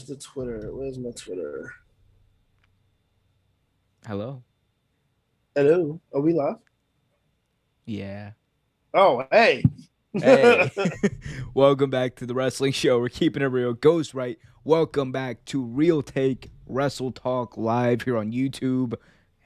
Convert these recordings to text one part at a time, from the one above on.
the Twitter? Where's my Twitter? Hello. Hello, are we live? Yeah. Oh, hey. Hey. Welcome back to the wrestling show. We're keeping it real. Ghost right. Welcome back to Real Take Wrestle Talk live here on YouTube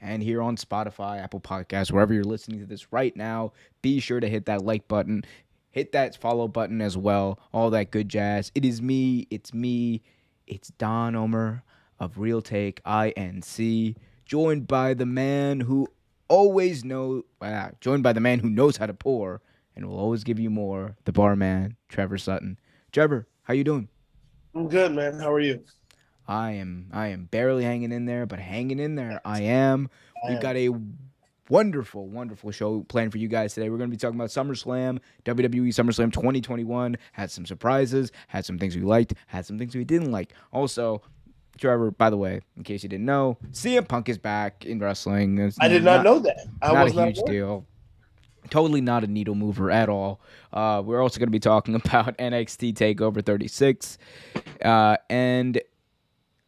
and here on Spotify, Apple Podcasts, wherever you're listening to this right now. Be sure to hit that like button, hit that follow button as well. All that good jazz. It is me. It's Don Omer of Real Take INC, joined by the man who joined by the man who knows how to pour and will always give you more, the barman, Trevor Sutton. Trevor, how you doing? I'm good, man. How are you? I am barely hanging in there, but hanging in there I am. I We've am. got a wonderful show planned for you guys today. We're going to be talking about SummerSlam, WWE SummerSlam 2021. Had some surprises, had some things we liked, had some things we didn't like. Also, Trevor, by the way, in case you didn't know, CM Punk is back in wrestling. It's I did not not know that. I not a was not huge aware. deal. Totally not a needle mover at all. We're also going to be talking about NXT Takeover 36 and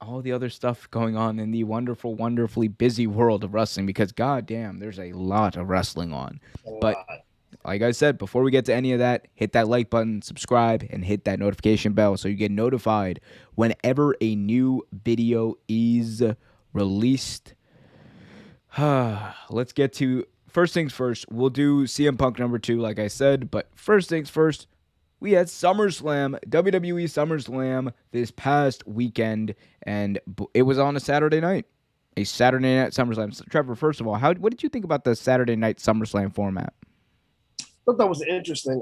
all the other stuff going on in the wonderfully busy world of wrestling because, goddamn, there's a lot of wrestling on. A But lot. like I said, before we get to any of that, hit that like button, subscribe, and hit that notification bell so you get notified whenever a new video is released. Let's get to first things first. We'll do CM Punk number 2, like I said. But first things first, we had SummerSlam, WWE SummerSlam this past weekend, and it was on a Saturday night. A Saturday night SummerSlam. So, Trevor, first of all, what did you think about the Saturday night SummerSlam format? Thought that was interesting.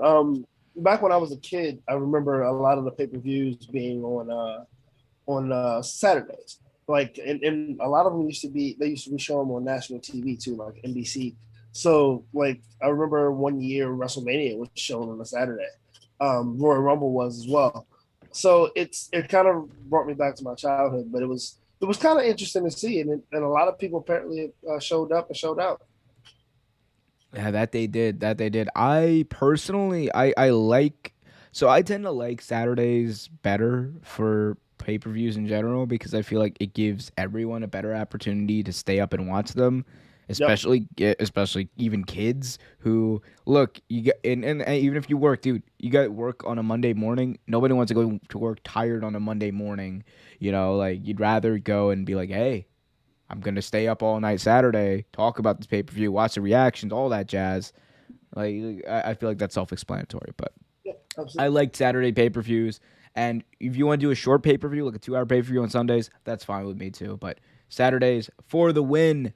Back when I was a kid, I remember a lot of the pay-per-views being on Saturdays. Like, and a lot of them used to be showing them on national TV too, like NBC. So, like, I remember one year WrestleMania was shown on a Saturday. Royal Rumble was as well. So it kind of brought me back to my childhood, but it was kind of interesting to see, and a lot of people apparently showed up and showed out. Yeah, that they did. That they did. I personally, I like. So I tend to like Saturdays better for pay-per-views in general because I feel like it gives everyone a better opportunity to stay up and watch them, Yep. especially even kids who look. You get and even if you work, dude, you got work on a Monday morning. Nobody wants to go to work tired on a Monday morning. Like you'd rather go and be like, hey, I'm gonna stay up all night Saturday, talk about this pay per view, watch the reactions, all that jazz. Like I feel like that's self explanatory, but Yeah, I absolutely. like Saturday pay per views. And if you want to do a short pay per view, like a 2 hour pay per view on Sundays, that's fine with me too. But Saturdays for the win.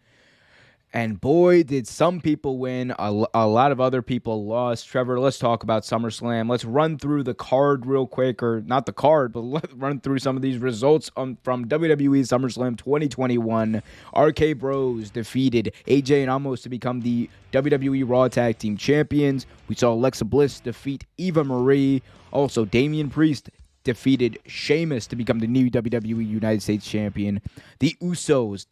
And boy, did some people win. A lot of other people lost. Trevor, let's talk about SummerSlam. Let's run through the card real quick, or not the card, but let's run through some of these results from WWE SummerSlam 2021. RK Bros defeated AJ and Amos to become the WWE Raw Tag Team Champions. We saw Alexa Bliss defeat Eva Marie. Also, Damian Priest defeated Sheamus to become the new WWE United States Champion. The Usos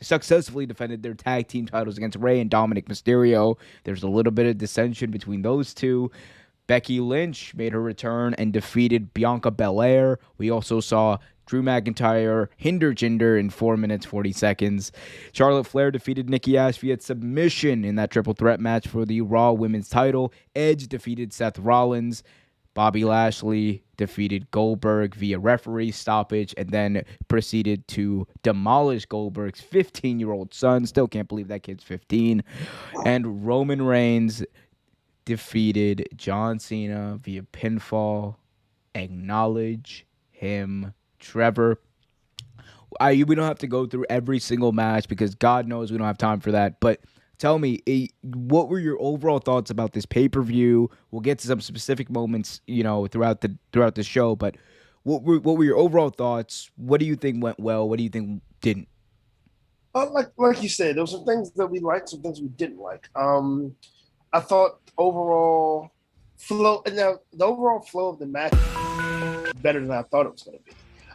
successfully defended their tag team titles against Rey and Dominic Mysterio. There's a little bit of dissension between those two. Becky Lynch made her return and defeated Bianca Belair. We also saw Drew McIntyre hinder Jinder in 4 minutes 40 seconds. Charlotte Flair defeated Nikki Ash via submission in that triple threat match for the Raw Women's title. Edge defeated Seth Rollins. Bobby Lashley defeated Goldberg via referee stoppage and then proceeded to demolish Goldberg's 15-year-old son. Still can't believe that kid's 15. And Roman Reigns defeated John Cena via pinfall. Acknowledge him, Trevor. We don't have to go through every single match because God knows we don't have time for that. But tell me, what were your overall thoughts about this pay per view? We'll get to some specific moments, throughout the show. But what were your overall thoughts? What do you think went well? What do you think didn't? Like you said, there were some things that we liked, some things we didn't like. I thought overall flow. Now the overall flow of the match better than I thought it was going to be.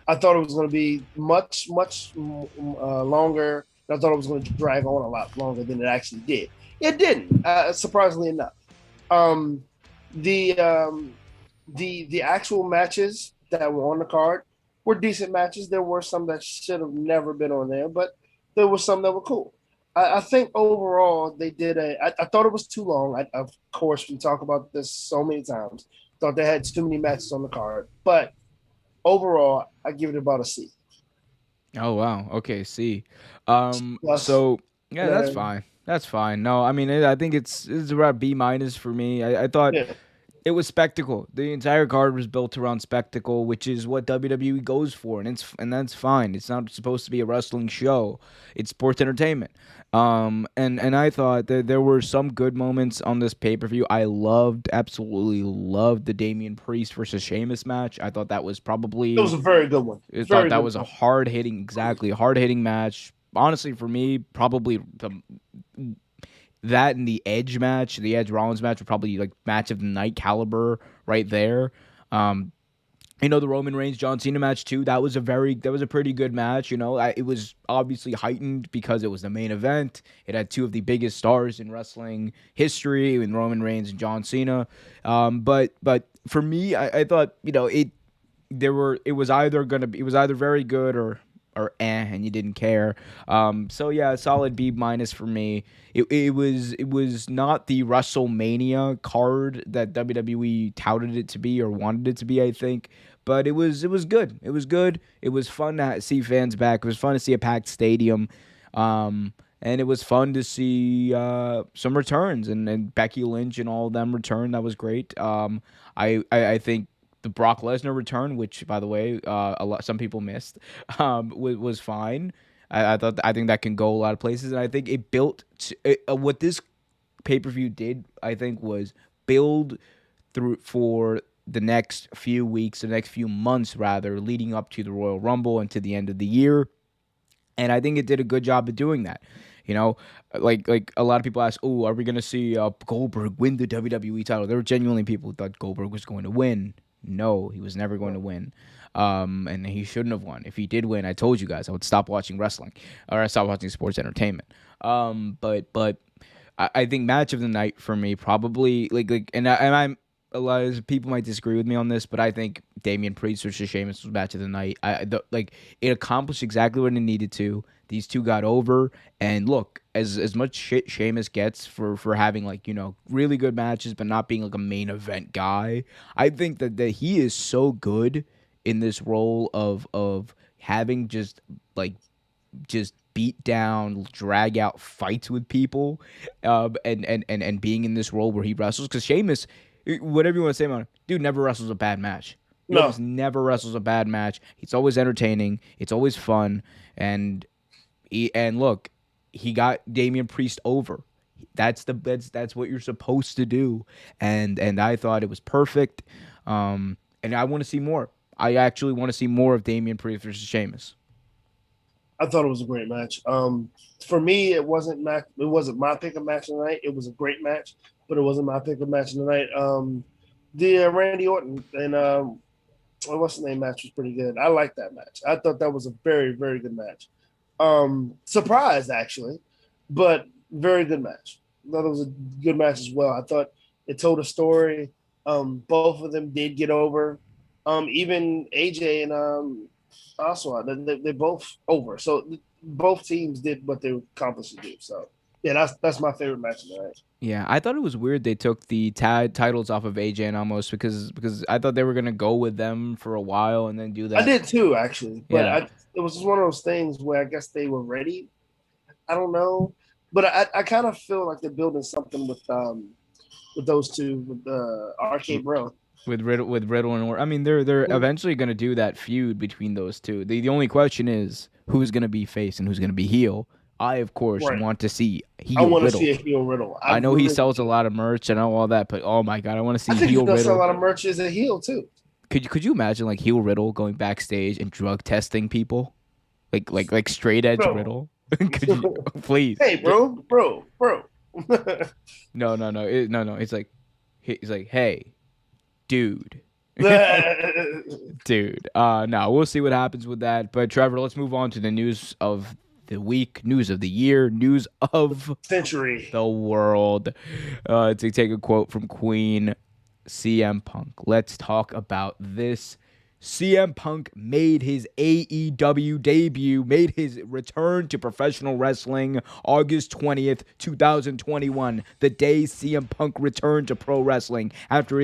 I thought it was going to be much longer. And I thought it was going to drag on a lot longer than it actually did. It didn't, surprisingly enough. Um, the um, the actual matches that were on the card were decent matches. There were some that should have never been on there, but there were some that were cool. I think overall they did I thought it was too long. Of course, we talk about this so many times. Thought they had too many matches on the card, but overall, I give it about a C. Oh wow. Okay. See. Plus, So yeah, that's fine. That's fine. No, I mean, I think it's about B minus for me. I thought yeah, it was spectacle. The entire card was built around spectacle, which is what WWE goes for, and that's fine. It's not supposed to be a wrestling show. It's sports entertainment. And I thought that there were some good moments on this pay per view. I absolutely loved the Damian Priest versus Sheamus match. I thought that was it was probably, a very good one. I thought Very that good was a one. hard hitting match. Honestly, for me, probably that and the Edge match, the Edge Rollins match, were probably like match of the night caliber right there. Um, the Roman Reigns John Cena match too. That was a pretty good match. It was obviously heightened because it was the main event. It had two of the biggest stars in wrestling history in Roman Reigns and John Cena. But for me, I thought it was either very good or and you didn't care. So yeah, solid B minus for me. It was not the WrestleMania card that WWE touted it to be or wanted it to be, I think. But it was good. It was good. It was fun to see fans back. It was fun to see a packed stadium. And it was fun to see some returns and Becky Lynch and all of them return. That was great. I think the Brock Lesnar return, which by the way, some people missed, was fine. I think that can go a lot of places, and I think it built what this pay per view did. I think was build through for the next few weeks, the next few months rather, leading up to the Royal Rumble and to the end of the year. And I think it did a good job of doing that. Like a lot of people ask, "Oh, are we gonna see Goldberg win the WWE title?" There were genuinely people who thought Goldberg was going to win. No, he was never going to win. And he shouldn't have won. If he did win, I told you guys I would stop watching wrestling or I stop watching sports entertainment. But I think match of the night for me probably I'm a lot of people might disagree with me on this, but I think Damian Priest versus Sheamus was match of the night. It accomplished exactly what it needed to. These two got over, and look, as much shit Sheamus gets for having really good matches, but not being like a main event guy, I think that he is so good in this role of having just beat down, drag out fights with people, and being in this role where he wrestles. Because Sheamus, whatever you want to say about him, dude never wrestles a bad match. He almost No, never wrestles a bad match. It's always entertaining. It's always fun. And look, he got Damian Priest over. That's what you're supposed to do. And I thought it was perfect. And I want to see more. I actually want to see more of Damian Priest versus Sheamus. I thought it was a great match. For me, it wasn't my pick of match of the night. It was a great match, but it wasn't my pick of match of the night. The Randy Orton and what's the name match was pretty good. I liked that match. I thought that was a very, very good match. Surprised actually, but very good match. I thought it was a good match as well. I thought it told a story. Both of them did get over. Even AJ and Oswald, they're both over. So both teams did what they were accomplished to do. So yeah, that's my favorite match of the night. Yeah, I thought it was weird they took the tag titles off of AJ and Almost because I thought they were gonna go with them for a while and then do I that. did too, actually, but Yeah, it was just one of those things where I guess they were ready. I don't know, but I kind of feel like they're building something with those two with RK Bro. with Riddle and I mean they're eventually gonna do that feud between those two. The only question is who's gonna be face and who's gonna be heel. I of course Right. want to see I heel want to Riddle. see a heel Riddle. I know he sells a lot of merch and all that, but oh my god, I want to I see think he's heel gonna sell a Riddle. lot of merch as a heel too. Could you imagine like heel Riddle going backstage and drug testing people, like straight edge Bro. Riddle? Could you please? Hey, bro. No. It's like, hey, dude, dude. No, we'll see what happens with that. But Trevor, let's move on to the news of the week, news of the year, news of Century. the world. To take a quote from Queen CM Punk. Let's talk about this CM Punk made his AEW debut, made his return to professional wrestling August 20th, 2021, the day CM Punk returned to pro wrestling after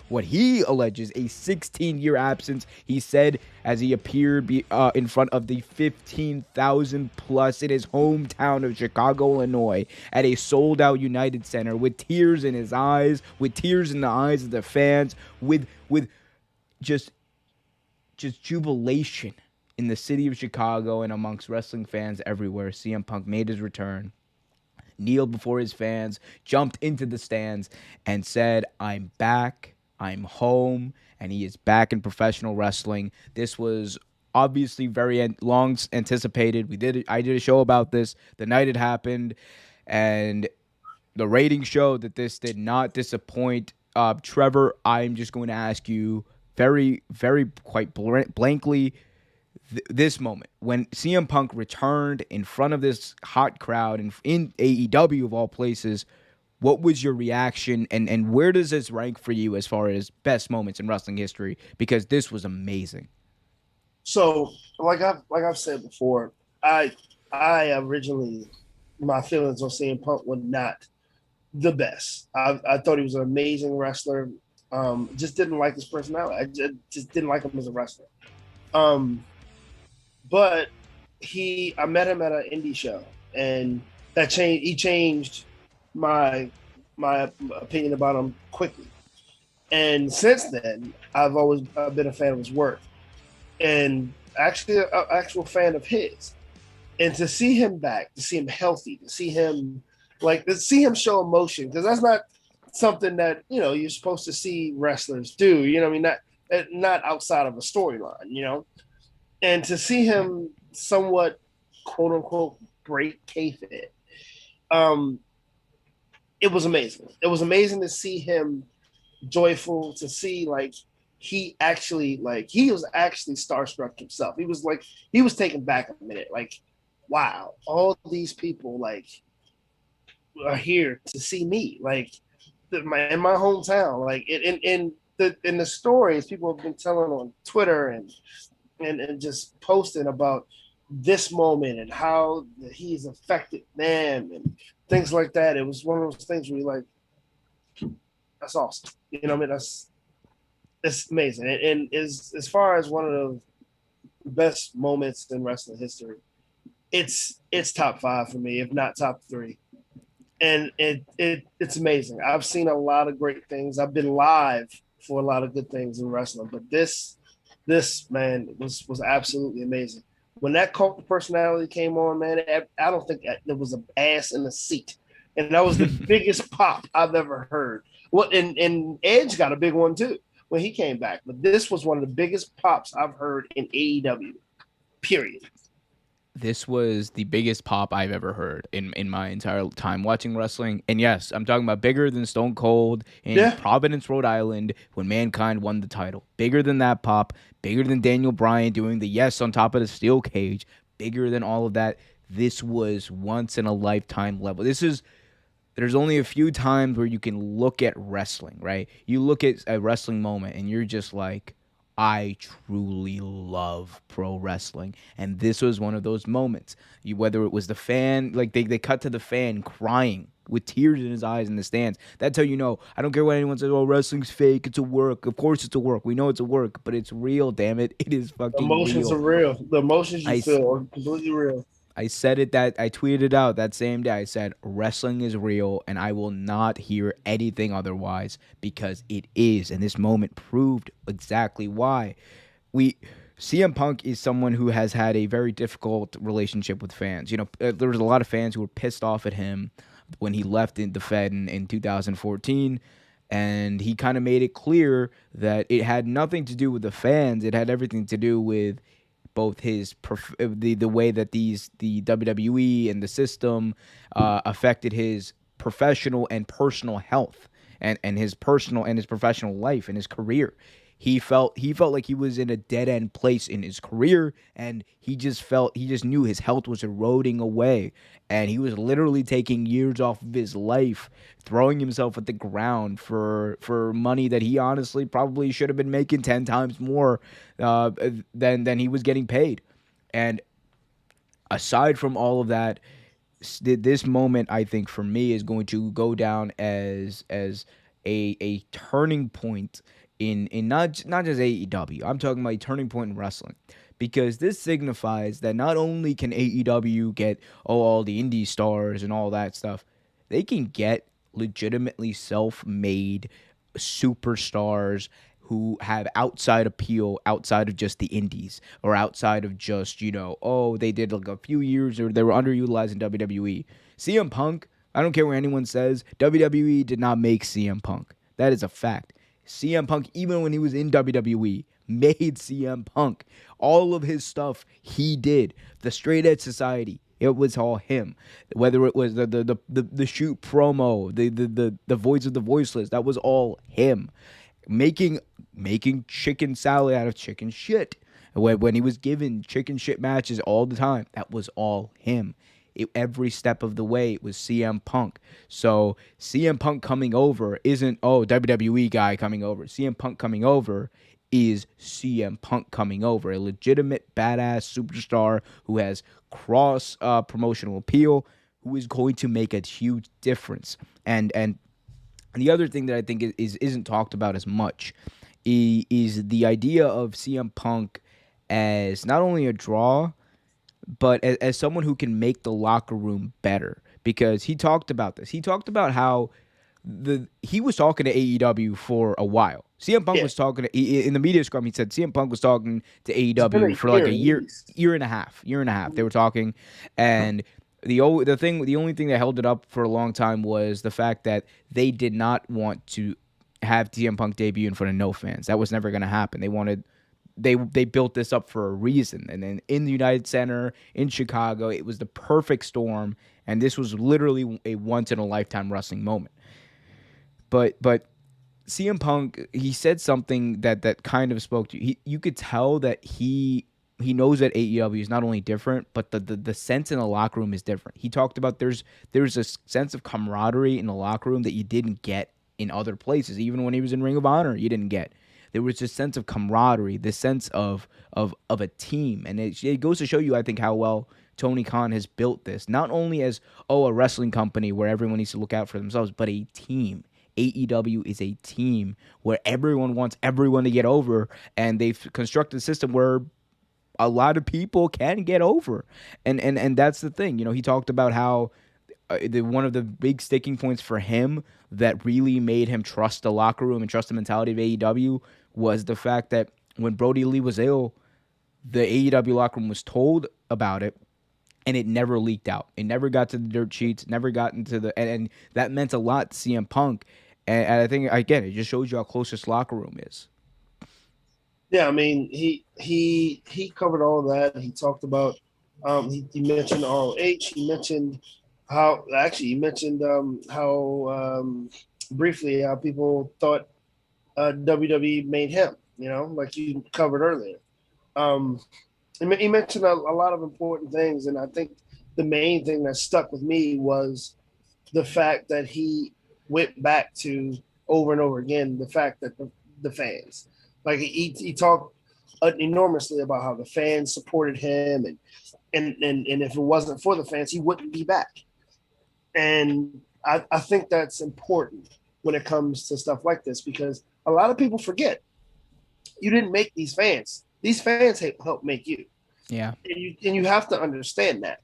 what he alleges a 16-year absence. He said as he appeared in front of the 15,000 plus in his hometown of Chicago, Illinois, at a sold-out United Center with tears in his eyes, with tears in the eyes of the fans, with just jubilation in the city of Chicago and amongst wrestling fans everywhere. CM Punk made his return, kneeled before his fans, jumped into the stands, and said, "I'm back, I'm home," and he is back in professional wrestling. This was obviously very long anticipated. I did a show about this the night it happened, and the ratings showed that this did not disappoint. Trevor, I'm just going to ask you very, very quite blankly, this moment when CM Punk returned in front of this hot crowd in AEW of all places, what was your reaction, and where does this rank for you as far as best moments in wrestling history? Because this was amazing. So, like I've said before, I originally, my feelings on CM Punk were not the best. I thought he was an amazing wrestler. Just didn't like his personality. I just didn't like him as a wrestler. But I met him at an indie show, and he changed my opinion about him quickly. And since then, I've been a fan of his work, and actually an actual fan of his. And to see him back, to see him healthy, to see him show emotion, because that's not something that you're supposed to see wrestlers do. I mean, not outside of a storyline. And to see him somewhat quote unquote break kayfabe, it was amazing. It was amazing to see him joyful, to see he was actually starstruck himself. He was taken back a minute, wow, all these people are here to see me, in my hometown, in the stories people have been telling on Twitter and just posting about this moment and how he's affected them and things like that. It was one of those things where you're that's awesome. I mean, it's amazing. And as far as one of the best moments in wrestling history, it's top 5 for me, if not top 3. And it's amazing. I've seen a lot of great things. I've been live for a lot of good things in wrestling, but this man was absolutely amazing. When that cult of personality came on, man, I don't think there was an ass in the seat, and that was the biggest pop I've ever heard. Well, and Edge got a big one too when he came back, but this was one of the biggest pops I've heard in AEW. Period. This was the biggest pop I've ever heard in my entire time watching wrestling. And yes, I'm talking about bigger than Stone Cold in Providence, Rhode Island, when Mankind won the title. Bigger than that pop, bigger than Daniel Bryan doing the yes on top of the steel cage, bigger than all of that. This was once in a lifetime level. There's only a few times where you can look at wrestling, right? You look at a wrestling moment and you're just like, I truly love pro wrestling. And this was one of those moments. Whether it was the fan, they cut to the fan crying with tears in his eyes in the stands. That's how you know. I don't care what anyone says, oh, wrestling's fake, it's a work. Of course it's a work. We know it's a work, but it's real, damn it. It is fucking real. The emotions are real. The emotions you feel are completely real. I said it I tweeted it out that same day. I said, wrestling is real, and I will not hear anything otherwise because it is. And this moment proved exactly why. CM Punk is someone who has had a very difficult relationship with fans. There was a lot of fans who were pissed off at him when he left the Fed in 2014. And he kind of made it clear that it had nothing to do with the fans. It had everything to do with both the way that the WWE and the system affected his professional and personal health and his personal and his professional life and his career. He felt like he was in a dead end place in his career, and he just knew his health was eroding away, and he was literally taking years off of his life, throwing himself at the ground for money that he honestly probably should have been making 10 times more than he was getting paid. And aside from all of that, this moment, I think, for me, is going to go down as a turning point in not just AEW. I'm talking about a turning point in wrestling, because this signifies that not only can AEW get all the indie stars and all that stuff, they can get legitimately self-made superstars who have outside appeal outside of just the indies, or outside of just, oh, they did like a few years or they were underutilized in WWE. CM Punk, I don't care what anyone says, WWE did not make CM Punk. That is a fact. CM Punk, even when he was in WWE, made CM Punk. All of his stuff he did. The Straight Edge Society, it was all him. Whether it was the shoot promo, the voice of the voiceless, that was all him. Making chicken salad out of chicken shit. When he was given chicken shit matches all the time, that was all him. Every step of the way, it was CM Punk. So CM Punk coming over isn't, WWE guy coming over. CM Punk coming over is CM Punk coming over, a legitimate badass superstar who has cross promotional appeal, who is going to make a huge difference. And the other thing that I think isn't talked about as much is the idea of CM Punk as not only a draw, but as someone who can make the locker room better. Because he talked about this. He talked about how he was talking to AEW for a while. CM Punk was talking in the media scrum. He said CM Punk was talking to AEW for like a year and a half. They were talking, and the only thing that held it up for a long time was the fact that they did not want to have CM Punk debut in front of no fans. That was never going to happen. They built this up for a reason. And then in the United Center in Chicago, it was the perfect storm, and this was literally a once in a lifetime wrestling moment. But CM Punk, he said something that kind of spoke to you. You could tell that he knows that AEW is not only different, but the sense in the locker room is different. He talked about there's a sense of camaraderie in the locker room that you didn't get in other places. Even when he was in Ring of Honor, you didn't get. There was this sense of camaraderie, this sense of a team. And it goes to show you, I think, how well Tony Khan has built this. Not only as, a wrestling company where everyone needs to look out for themselves, but a team. AEW is a team where everyone wants everyone to get over, and they've constructed a system where a lot of people can get over. And that's the thing. He talked about how one of the big sticking points for him that really made him trust the locker room and trust the mentality of AEW was the fact that when Brody Lee was ill, the AEW locker room was told about it, and it never leaked out. It never got to the dirt sheets, never got into and that meant a lot to CM Punk. And I think, again, it just shows you how close this locker room is. Yeah, I mean, he covered all that. He talked about, he mentioned ROH. He mentioned how briefly how people thought WWE made him, like you covered earlier. He mentioned a lot of important things, and I think the main thing that stuck with me was the fact that he went back to over and over again the fact that the fans, like he talked enormously about how the fans supported him, and if it wasn't for the fans, he wouldn't be back. And I think that's important when it comes to stuff like this, because a lot of people forget you didn't make these fans. These fans help make you. Yeah. And you have to understand that.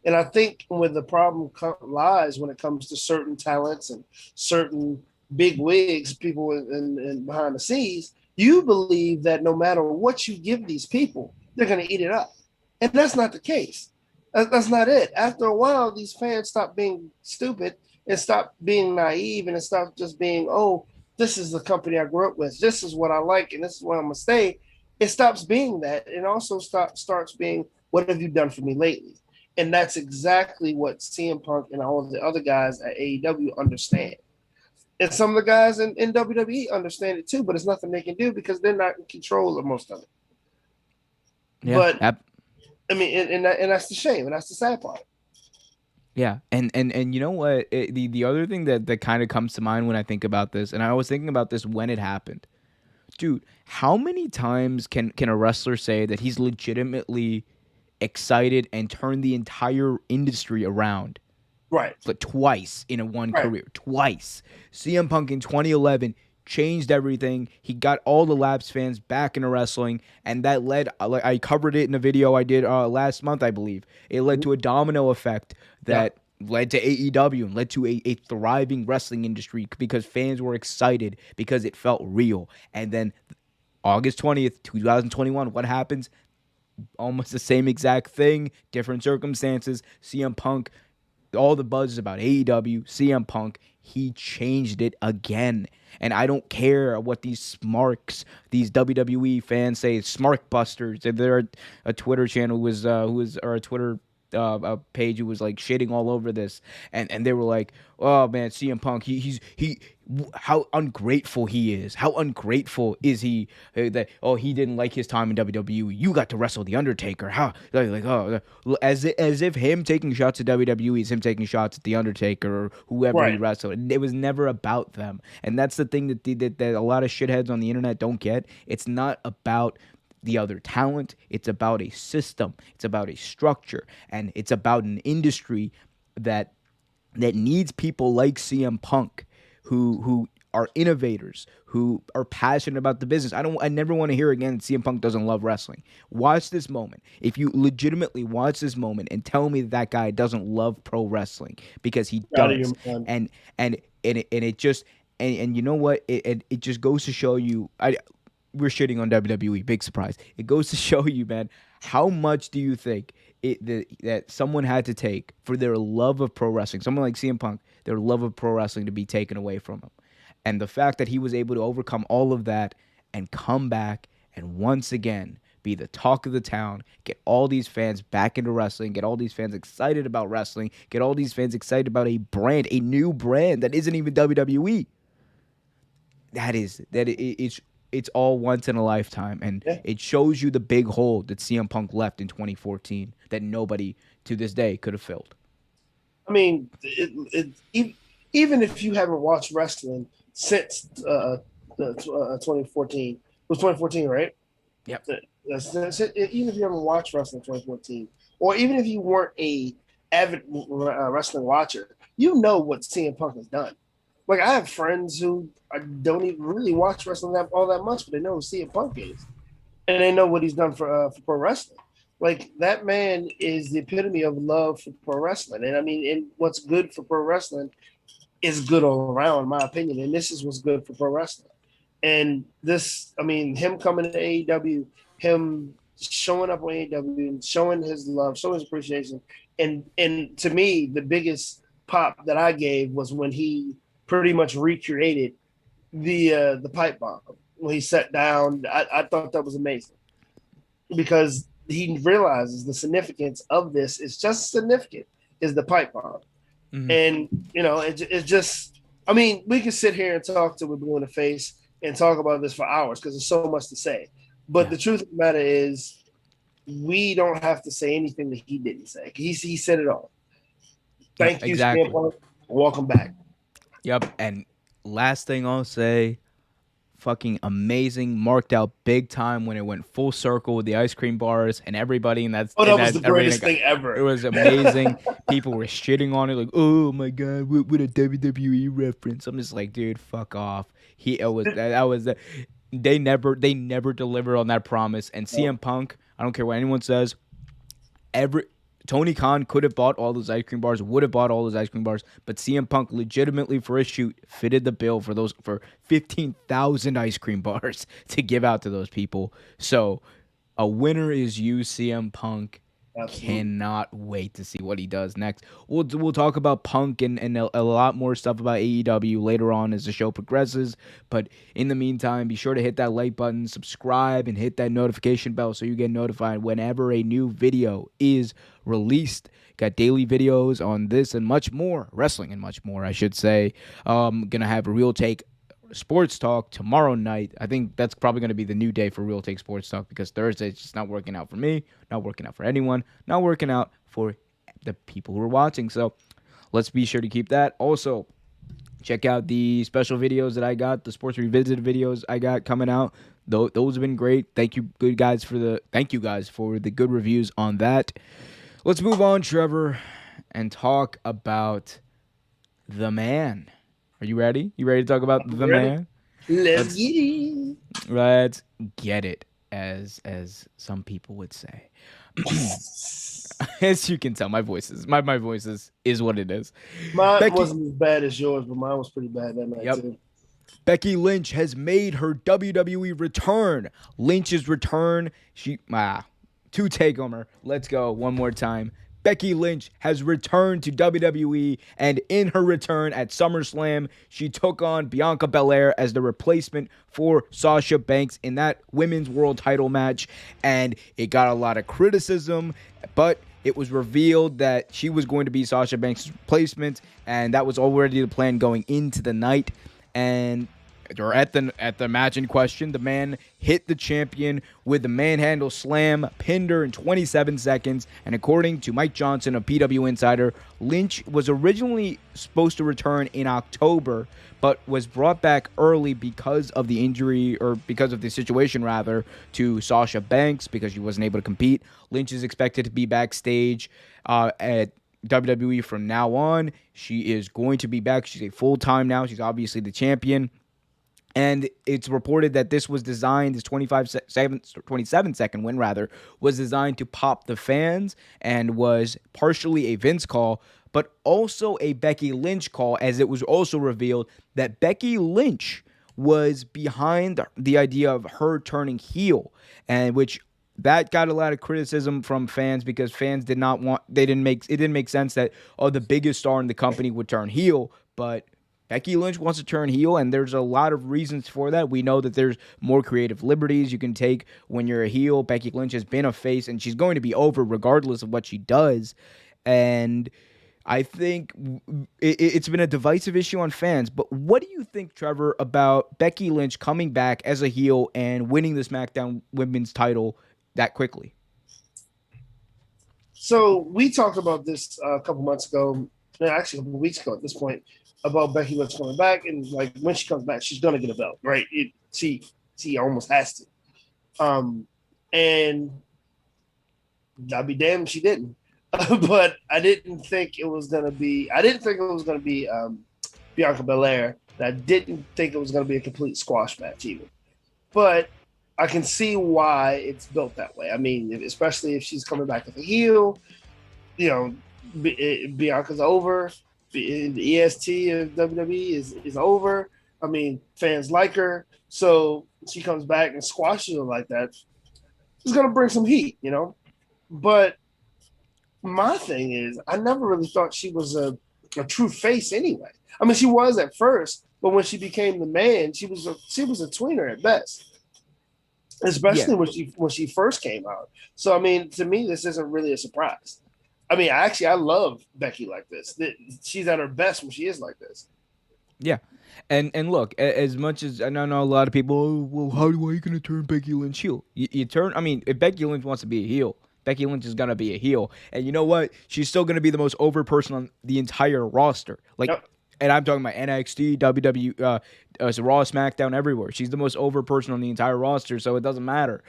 And I think where the problem lies when it comes to certain talents and certain big wigs, people in behind the scenes, you believe that no matter what you give these people, they're going to eat it up. And that's not the case. That's not it. After a while, these fans stop being stupid and stop being naive, and it stop just being, this is the company I grew up with. This is what I like, and this is where I'm going to stay. It stops being that. It also starts being, what have you done for me lately? And that's exactly what CM Punk and all of the other guys at AEW understand. And some of the guys in WWE understand it too, but it's nothing they can do because they're not in control of most of it. Yeah. But I mean, and that's the shame, and that's the sad part. Yeah, and you know what? The other thing that kind of comes to mind when I think about this, and I was thinking about this when it happened, dude. How many times can a wrestler say that he's legitimately excited and turned the entire industry around? Right. But twice in a one Right. career, twice. CM Punk in 2011 changed everything. He got all the Labs fans back into wrestling, and that led. I covered it in a video I did last month, I believe. It led to a domino effect Yeah. that led to AEW and led to a thriving wrestling industry because fans were excited because it felt real. And then August 20th, 2021, what happens? Almost the same exact thing, different circumstances. CM Punk, all the buzz is about AEW, CM Punk. He changed it again. And I don't care what these smarks, these WWE fans say, smark busters. They're a Twitter channel or a Twitter a page who was like shitting all over this, and they were like, "Oh man, CM Punk, how ungrateful he is. How ungrateful is he that he didn't like his time in WWE. You got to wrestle the Undertaker. How as if him taking shots at WWE is him taking shots at the Undertaker or whoever he Right. wrestled. It was never about them, and that's the thing that a lot of shitheads on the internet don't get. It's not about the other talent. It's about a system. It's about a structure, and it's about an industry that needs people like CM Punk who are innovators, who are passionate about the business. I never want to hear again that CM Punk doesn't love wrestling. Watch this moment. If you legitimately watch this moment and tell me that guy doesn't love pro wrestling, because he Out of your does. mind. And it just and you know what? It just goes to show you we're shitting on WWE. Big surprise. It goes to show you, man, how much do you think that someone had to take for their love of pro wrestling, someone like CM Punk, their love of pro wrestling to be taken away from him? And the fact that he was able to overcome all of that and come back and once again be the talk of the town, get all these fans back into wrestling, get all these fans excited about wrestling, get all these fans excited about a new brand that isn't even WWE. It's all once in a lifetime, and Yeah. it shows you the big hole that CM Punk left in 2014 that nobody to this day could have filled. I mean, even if you haven't watched wrestling since 2014, it was 2014, right? Yep. That's it. Even if you haven't watched wrestling 2014, or even if you weren't a avid wrestling watcher, you know what CM Punk has done. Like I have friends who don't even really watch wrestling all that much, but they know who CM Punk is, and they know what he's done for pro wrestling. Like that man is the epitome of love for pro wrestling, and I mean, and what's good for pro wrestling is good all around, in my opinion. And this is what's good for pro wrestling. And this, I mean, him coming to AEW, him showing up on AEW and showing his love, showing his appreciation, and to me, the biggest pop that I gave was when he pretty much recreated the pipe bomb when he sat down. I thought that was amazing because he realizes the significance of this is just significant is the pipe bomb. Mm-hmm. And it's just, I mean, we can sit here and talk till we're blue in the face and talk about this for hours because there's so much to say. But the truth of the matter is, we don't have to say anything that he didn't say. He said it all. Thank you, exactly. Welcome back. Yep. And last thing I'll say, fucking amazing, marked out big time when it went full circle with the ice cream bars and everybody in that. That was the greatest thing ever. It was amazing. People were shitting on it like, "Oh my god, what a WWE reference." I'm just like, dude, fuck off. They never delivered on that promise. And CM Punk, I don't care what anyone says, Tony Khan could have bought all those ice cream bars, would have bought all those ice cream bars, but CM Punk legitimately for a shoot fitted the bill for 15,000 ice cream bars to give out to those people. So a winner is you, CM Punk. Absolutely. Cannot wait to see what he does next. We'll talk about Punk and a lot more stuff about AEW later on as the show progresses. But in the meantime, be sure to hit that like button, subscribe, and hit that notification bell so you get notified whenever a new video is released. Got daily videos on this and much more, wrestling and much more, I should say. Gonna have a Real Take Sports Talk tomorrow night. I think that's probably going to be the new day for Real Take Sports Talk because Thursday it's just not working out for me, not working out for anyone, not working out for the people who are watching. So let's be sure to keep that. Also, check out the special videos that I got, the Sports Revisited videos I got coming out. Those have been great. Thank you guys for the good reviews on that. Let's move on, Trevor, and talk about the man. Are you ready? You ready to talk about the man? Let's get it. Let's get it, as some people would say. As you can tell, my voice is what it is. Mine wasn't as bad as yours, but mine was pretty bad that night too. Becky Lynch has made her WWE return. Lynch's return. To Takeover. Let's go one more time. Becky Lynch has returned to WWE, and in her return at SummerSlam, she took on Bianca Belair as the replacement for Sasha Banks in that women's world title match, and it got a lot of criticism, but it was revealed that she was going to be Sasha Banks' replacement, and that was already the plan going into the night, or at the match in question. The man hit the champion with the manhandle slam, pinned her in 27 seconds, and according to Mike Johnson of PW Insider, Lynch was originally supposed to return in October, but was brought back early because of the injury, or because of the situation rather, to Sasha Banks, because she wasn't able to compete. Lynch is expected to be backstage at WWE from now on. She is going to be back. She's a full-time now. She's obviously the champion. And it's reported that this was designed, this 27-second win, rather, was designed to pop the fans and was partially a Vince call, but also a Becky Lynch call, as it was also revealed that Becky Lynch was behind the idea of her turning heel, and which that got a lot of criticism from fans because fans it didn't make sense that, the biggest star in the company would turn heel, but Becky Lynch wants to turn heel, and there's a lot of reasons for that. We know that there's more creative liberties you can take when you're a heel. Becky Lynch has been a face, and she's going to be over regardless of what she does. And I think it's been a divisive issue on fans. But what do you think, Trevor, about Becky Lynch coming back as a heel and winning the SmackDown Women's title that quickly? So we talked about this a couple months ago, actually a couple weeks ago at this point, about Becky Lynch coming back, and like when she comes back, she's gonna get a belt, right? She almost has to. And I'd be damned if she didn't. But I didn't think it was gonna be. Bianca Belair. And I didn't think it was gonna be a complete squash match either. But I can see why it's built that way. I mean, especially if she's coming back as a heel, Bianca's over. The EST of WWE is over. I mean, fans like her, so she comes back and squashes her like that. It's gonna bring some heat, But my thing is, I never really thought she was a true face anyway. I mean, she was at first, but when she became the man, she was a tweener at best, especially when she first came out. So I mean, to me, this isn't really a surprise. I mean, I love Becky like this. She's at her best when she is like this. Yeah. And look, as much as I know a lot of people, how are you going to turn Becky Lynch heel? If Becky Lynch wants to be a heel, Becky Lynch is going to be a heel. And you know what? She's still going to be the most over person on the entire roster. And I'm talking about NXT, WWE, Raw, SmackDown, everywhere. She's the most over person on the entire roster, so it doesn't matter.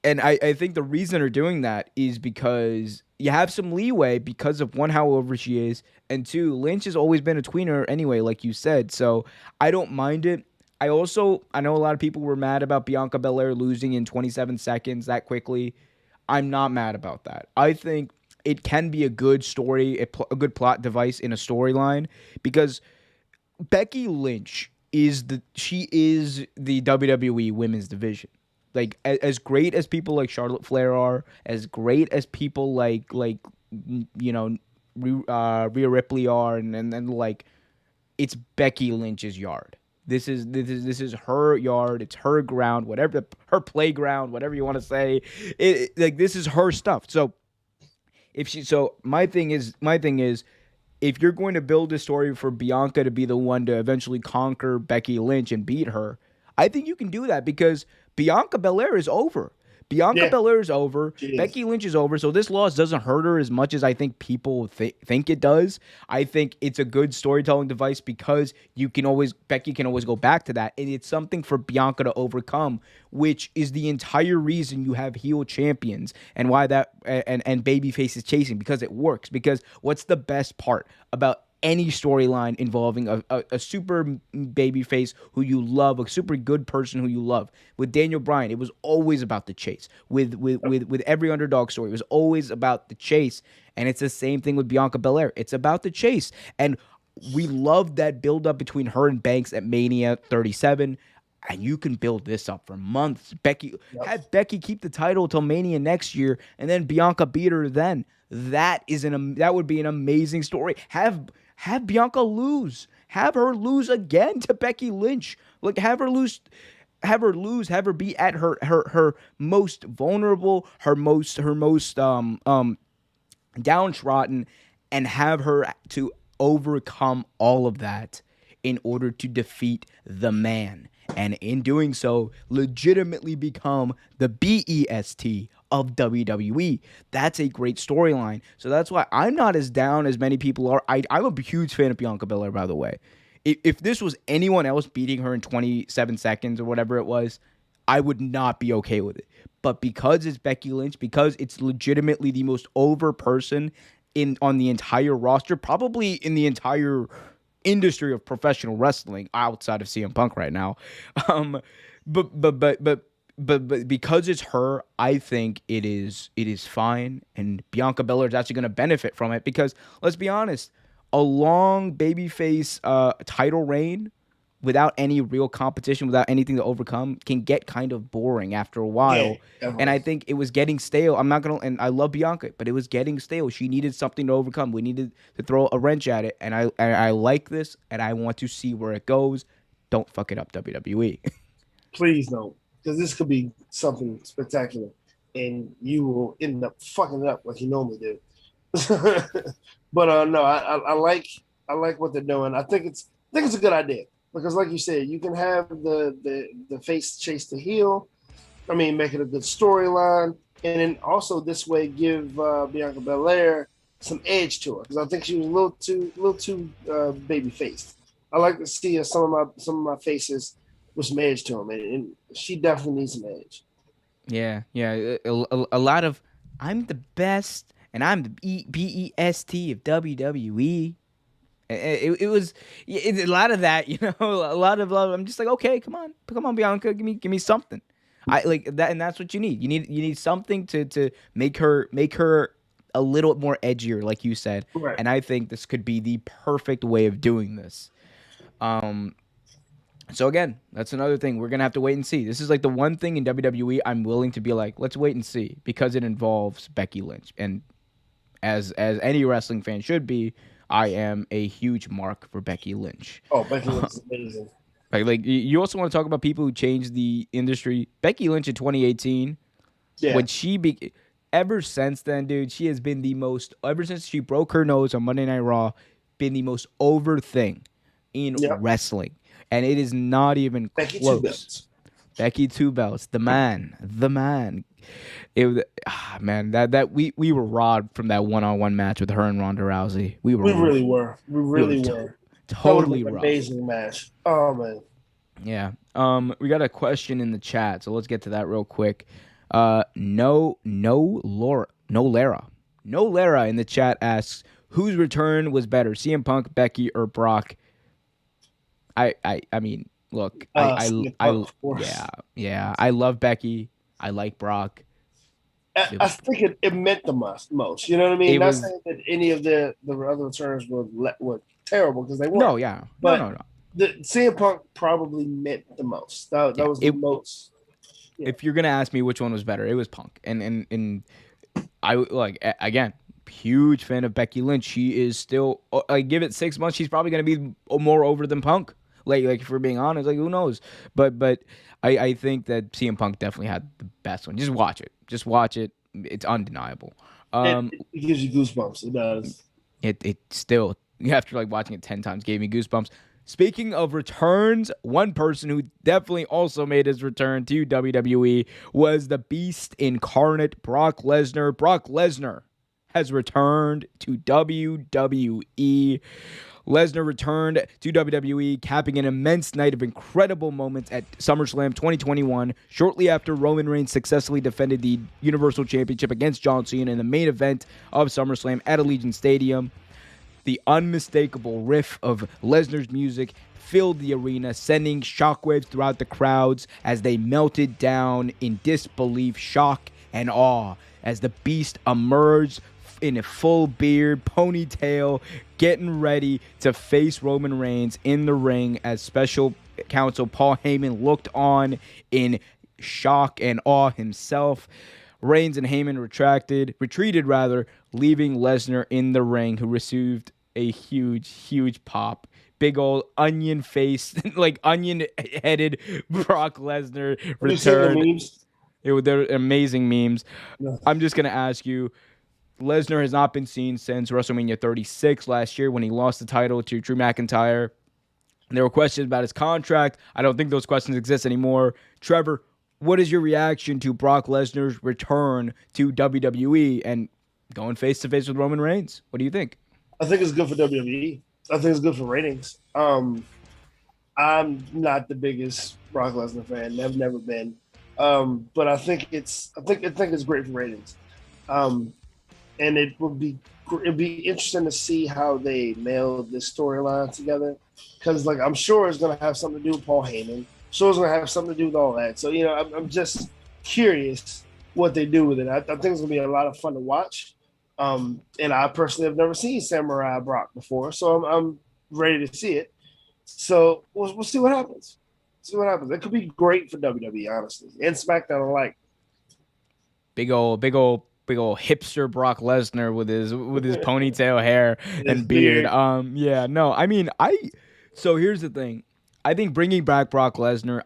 And I think the reason they're doing that is because you have some leeway because of, one, how over she is, and two, Lynch has always been a tweener anyway, like you said. So I don't mind it. I know a lot of people were mad about Bianca Belair losing in 27 seconds that quickly. I'm not mad about that. I think it can be a good story, a good plot device in a storyline, because Becky Lynch is the WWE women's division. like as great as people like Charlotte Flair are, as great as people you know Rhea Ripley are, and then like it's Becky Lynch's yard. This is her yard. It's her ground, whatever her playground, whatever you want to say. Like this is her stuff. So my thing is if you're going to build a story for Bianca to be the one to eventually conquer Becky Lynch and beat her, I think you can do that because Bianca Belair is over. Bianca Yeah, Belair is over. she is. Becky Lynch is over. So this loss doesn't hurt her as much as I think people think it does. I think it's a good storytelling device because Becky can always go back to that. And it's something for Bianca to overcome, which is the entire reason you have heel champions and why that and babyface is chasing, because it works. Because what's the best part about any storyline involving a super baby face who you love, a super good person who you love? With Daniel Bryan, it was always about the chase. With every underdog story, it was always about the chase. And it's the same thing with Bianca Belair. It's about the chase. And we loved that build up between her and Banks at Mania 37. And you can build this up for months. Have Becky keep the title till Mania next year, and then Bianca beat her then. That would be an amazing story. Have Bianca lose. Have her lose again to Becky Lynch. Like have her be at her most vulnerable, her most downtrodden, and have her to overcome all of that in order to defeat the man. And in doing so, legitimately become the BEST of WWE. That's a great storyline. So that's why I'm not as down as many people are. I'm a huge fan of Bianca Belair, by the way. If this was anyone else beating her in 27 seconds or whatever it was, I would not be okay with it. But because it's Becky Lynch, because it's legitimately the most over person on the entire roster, probably in the entire industry of professional wrestling outside of CM Punk right now, but because it's her, I think it is fine, and Bianca Belair is actually going to benefit from it because let's be honest, a long babyface title reign without any real competition, without anything to overcome, can get kind of boring after a while. Yeah, and I think it was getting stale. And I love Bianca, but it was getting stale. She needed something to overcome. We needed to throw a wrench at it. And I like this, and I want to see where it goes. Don't fuck it up, WWE. Please don't, because this could be something spectacular, and you will end up fucking it up like you normally do. But no, I like what they're doing. I think it's a good idea because, like you said, you can have the face chase the heel. I mean, make it a good storyline, and then also this way give Bianca Belair some edge to her because I think she was a little too baby faced. I like to see some of my faces with some edge to them, and she definitely needs some edge. Yeah. A lot of I'm the best, and I'm the BEST of WWE. It was a lot of that, a lot of love. I'm just like, okay, come on, Bianca, give me something. I like that, and that's what you need. You need something to make her a little more edgier, like you said. Right. And I think this could be the perfect way of doing this. So again, that's another thing. We're gonna have to wait and see. This is like the one thing in WWE I'm willing to be like, let's wait and see, because it involves Becky Lynch, and as any wrestling fan should be, I am a huge mark for Becky Lynch. Oh, Becky Lynch is amazing. Like you also want to talk about people who changed the industry. Becky Lynch in 2018, Yeah. when ever since then, dude, she has been ever since she broke her nose on Monday Night Raw, been the most over thing in wrestling. And it is not even Becky close. Two Belts. Becky Two Belts, the man. It was, man, that we were robbed from that one-on-one match with her and Ronda Rousey. We really were. We really were. Totally robbed. Amazing match. Oh man. Yeah. We got a question in the chat, so let's get to that real quick. No Lara in the chat asks, whose return was better, CM Punk, Becky, or Brock? I mean, look, I love Becky. I like Brock. I think it meant the most. You know what I mean? Not saying that any of the other returns were terrible, because they weren't. No, yeah. No. The CM Punk probably meant the most. That was the most. Yeah. if you're gonna ask me which one was better, it was Punk. And I like again, huge fan of Becky Lynch. She is still like give it 6 months, she's probably gonna be more over than Punk. Like if we're being honest, like who knows? But I think that CM Punk definitely had the best one. Just watch it. Just watch it. It's undeniable. It gives you goosebumps. It does. It still after like watching it 10 times gave me goosebumps. Speaking of returns, one person who definitely also made his return to WWE was the Beast incarnate, Brock Lesnar. Brock Lesnar has returned to WWE. Lesnar returned to WWE, capping an immense night of incredible moments at SummerSlam 2021, shortly after Roman Reigns successfully defended the Universal Championship against John Cena in the main event of SummerSlam at Allegiant Stadium. The unmistakable riff of Lesnar's music filled the arena, sending shockwaves throughout the crowds as they melted down in disbelief, shock, and awe as the Beast emerged in a full beard, ponytail, getting ready to face Roman Reigns in the ring as special counsel Paul Heyman looked on in shock and awe himself. Reigns and Heyman retreated, leaving Lesnar in the ring, who received a huge pop. Big old onion face, like onion-headed Brock Lesnar returned. They're amazing memes. Yeah. I'm just going to ask you, Lesnar has not been seen since WrestleMania 36 last year when he lost the title to Drew McIntyre. There were questions about his contract. I don't think those questions exist anymore. Trevor, what is your reaction to Brock Lesnar's return to WWE and going face-to-face with Roman Reigns? What do you think? I think it's good for WWE. I think it's good for ratings. I'm not the biggest Brock Lesnar fan. I've never been. But I think it's great for ratings. And it'd be interesting to see how they nail this storyline together. Because I'm sure it's gonna have something to do with Paul Heyman. So it's gonna have something to do with all that. So I'm just curious what they do with it. I think it's gonna be a lot of fun to watch. And I personally have never seen Samurai Brock before, so I'm ready to see it. So we'll see what happens. See what happens. It could be great for WWE, honestly, and SmackDown alike. Big old hipster Brock Lesnar with his ponytail hair and beard. Yeah, no, I mean, so here's the thing. I think bringing back Brock Lesnar,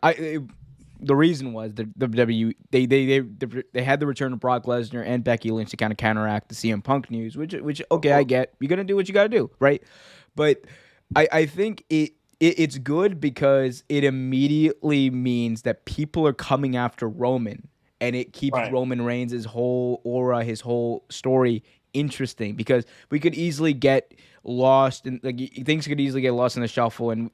the reason was the WWE they had the return of Brock Lesnar and Becky Lynch to kind of counteract the CM Punk news, which okay, I get. You're gonna do what you gotta do, right? But I think it's good because it immediately means that people are coming after Roman, and it keeps Roman Reigns' whole aura, his whole story interesting, because we could easily get lost and things could easily get lost in the shuffle and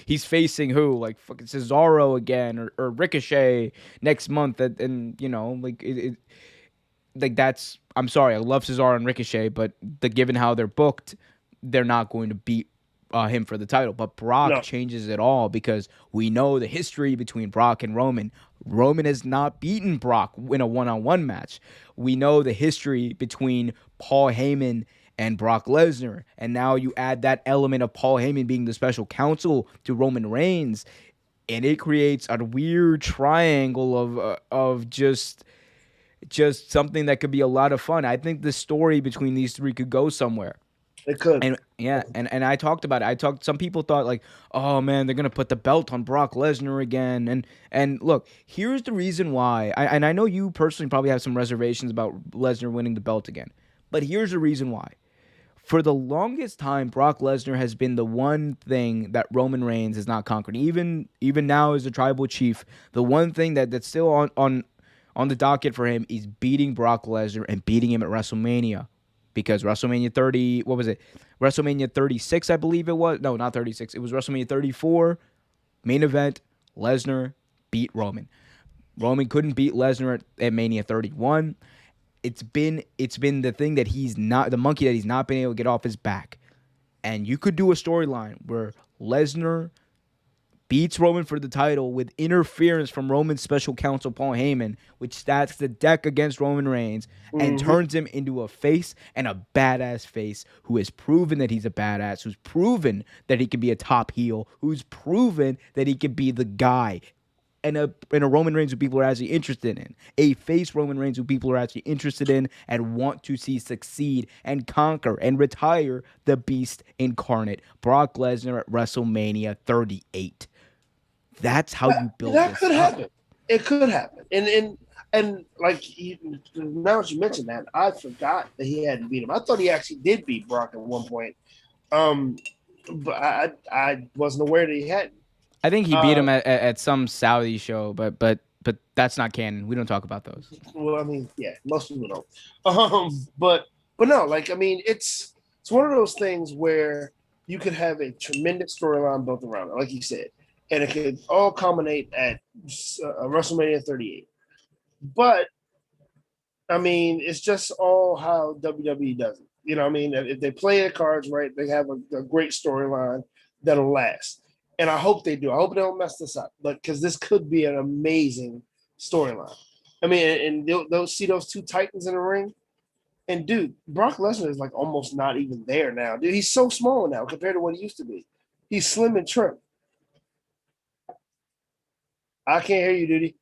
he's facing who, like fucking Cesaro again or Ricochet next month and that's, I'm sorry, I love Cesaro and Ricochet, but given how they're booked, they're not going to beat him for the title. But Brock changes it all, because we know the history between Brock and Roman. Roman has not beaten Brock in a one-on-one match. We know the history between Paul Heyman and Brock Lesnar, and now you add that element of Paul Heyman being the special counsel to Roman Reigns, and it creates a weird triangle of just something that could be a lot of fun. I think the story between these three could go somewhere. It could. And I talked about it. Some people thought like, oh man, they're gonna put the belt on Brock Lesnar again. And look, here's the reason why. I know you personally probably have some reservations about Lesnar winning the belt again, but here's the reason why. For the longest time, Brock Lesnar has been the one thing that Roman Reigns has not conquered. Even now as a tribal chief, the one thing that's still on the docket for him is beating Brock Lesnar and beating him at WrestleMania. Because WrestleMania 30, what was it? WrestleMania 36, I believe it was. No, not 36. It was WrestleMania 34. Main event, Lesnar beat Roman. Roman couldn't beat Lesnar at Mania 31. It's been the thing that the monkey that he's not been able to get off his back. And you could do a storyline where Lesnar beats Roman for the title with interference from Roman's special counsel, Paul Heyman, which stacks the deck against Roman Reigns and turns him into a face, and a badass face who has proven that he's a badass, who's proven that he can be a top heel, who's proven that he can be the guy a Roman Reigns who people are actually interested in, a face Roman Reigns who people are actually interested in and want to see succeed and conquer and retire the Beast incarnate, Brock Lesnar at WrestleMania 38. That's how you build that this could up. happen. It could happen. And like now that you mentioned that, I forgot that he hadn't beat him. I thought he actually did beat Brock at one point. Um, but I wasn't aware that he hadn't. I think he beat him at some Saudi show, but that's not canon. We don't talk about those. Well, I mean, yeah, most people don't. But no, like I mean, it's one of those things where you could have a tremendous storyline built around it, like you said, and it could all culminate at WrestleMania 38. But I mean, it's just all how WWE does it. You know what I mean? If they play their cards right, they have a great storyline that'll last. And I hope they do. I hope they don't mess this up, but because this could be an amazing storyline. I mean, and they'll see those two titans in the ring. And dude, Brock Lesnar is like almost not even there now. Dude, he's so small now compared to what he used to be. He's slim and trim. I can't hear you, dude.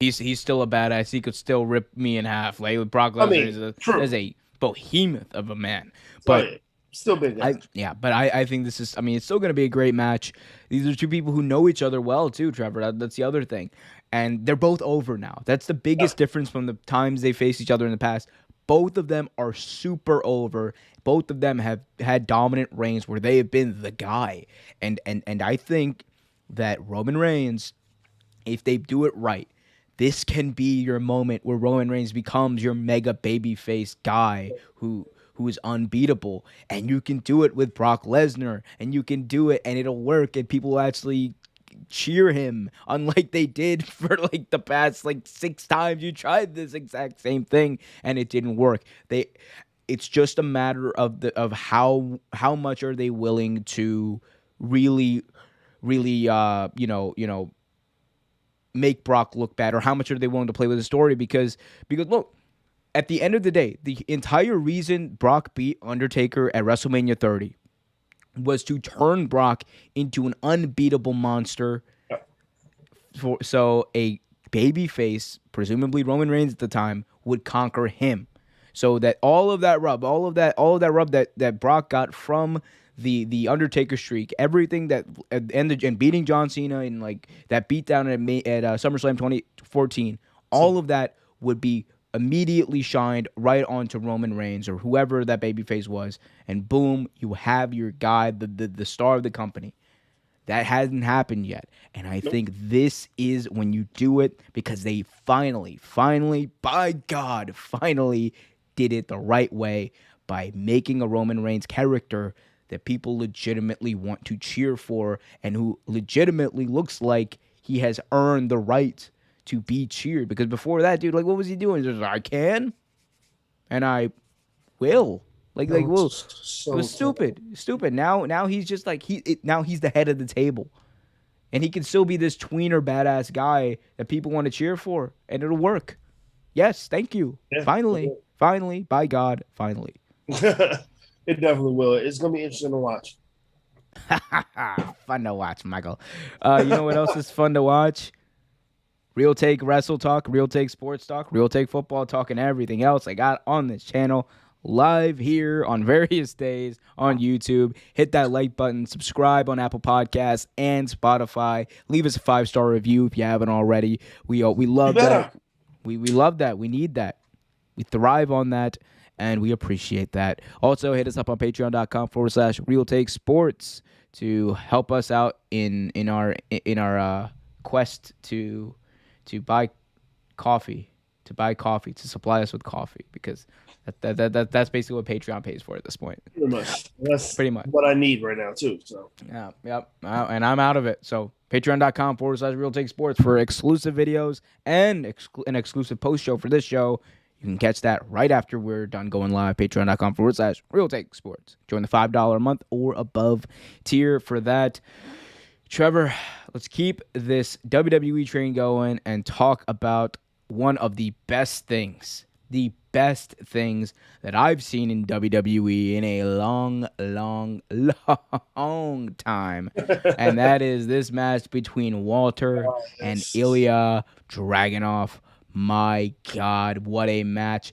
He's still a badass. He could still rip me in half. Like Brock Lesnar is a behemoth of a man. But still big. But I think this is. I mean, it's still going to be a great match. These are two people who know each other well too, Trevor. That's the other thing, and they're both over now. That's the biggest difference from the times they faced each other in the past. Both of them are super over. Both of them have had dominant reigns where they have been the guy, and I think that Roman Reigns, if they do it right, this can be your moment where Roman Reigns becomes your mega babyface guy who is unbeatable. And you can do it with Brock Lesnar, and you can do it, and it'll work, and people will actually cheer him, unlike they did for like the past like 6 times you tried this exact same thing and it didn't work. It's just a matter of how much are they willing to really make Brock look bad, or how much are they willing to play with the story, because look, at the end of the day, the entire reason Brock beat Undertaker at WrestleMania 30 was to turn Brock into an unbeatable monster. So a babyface, presumably Roman Reigns at the time, would conquer him. So that all of that rub that Brock got from the Undertaker streak, everything that and beating John Cena and like that beatdown at SummerSlam 2014, all of that would be immediately shined right onto Roman Reigns or whoever that babyface was, and boom, you have your guy, the star of the company. That hasn't happened yet, and I think this is when you do it, because they finally, by God, finally did it the right way by making a Roman Reigns character that people legitimately want to cheer for, and who legitimately looks like he has earned the right to be cheered. Because before that, dude, like, what was he doing? He was like, I can, and I will. It was stupid. Now he's just like now he's the head of the table, and he can still be this tweener badass guy that people want to cheer for, and it'll work. Yes, thank you. Yeah, finally, by God, finally. It definitely will. It's gonna be interesting to watch. Fun to watch, Michael. You know what else is fun to watch? Real Take Wrestle Talk, Real Take Sports Talk, Real Take Football Talk, and everything else I got on this channel, live here on various days on YouTube. Hit that like button, subscribe on Apple Podcasts and Spotify. Leave us a 5-star review if you haven't already. We love that. We love that. We need that. We thrive on that, and we appreciate that. Also, hit us up on patreon.com/Real Take Sports to help us out in our quest to buy coffee, to supply us with coffee, because that's basically what Patreon pays for at this point. Pretty much. That's pretty much what I need right now too. So and I'm out of it. So patreon.com/Real Take Sports for exclusive videos and an exclusive post show for this show. You can catch that right after we're done going live. Patreon.com/Real Take Sports. Join the $5 a month or above tier for that. Trevor, let's keep this WWE train going and talk about one of the best things best things that I've seen in WWE in a long, long, long time. And that is this match between Walter Oh, and yes. Ilya Dragunov. My God, what a match.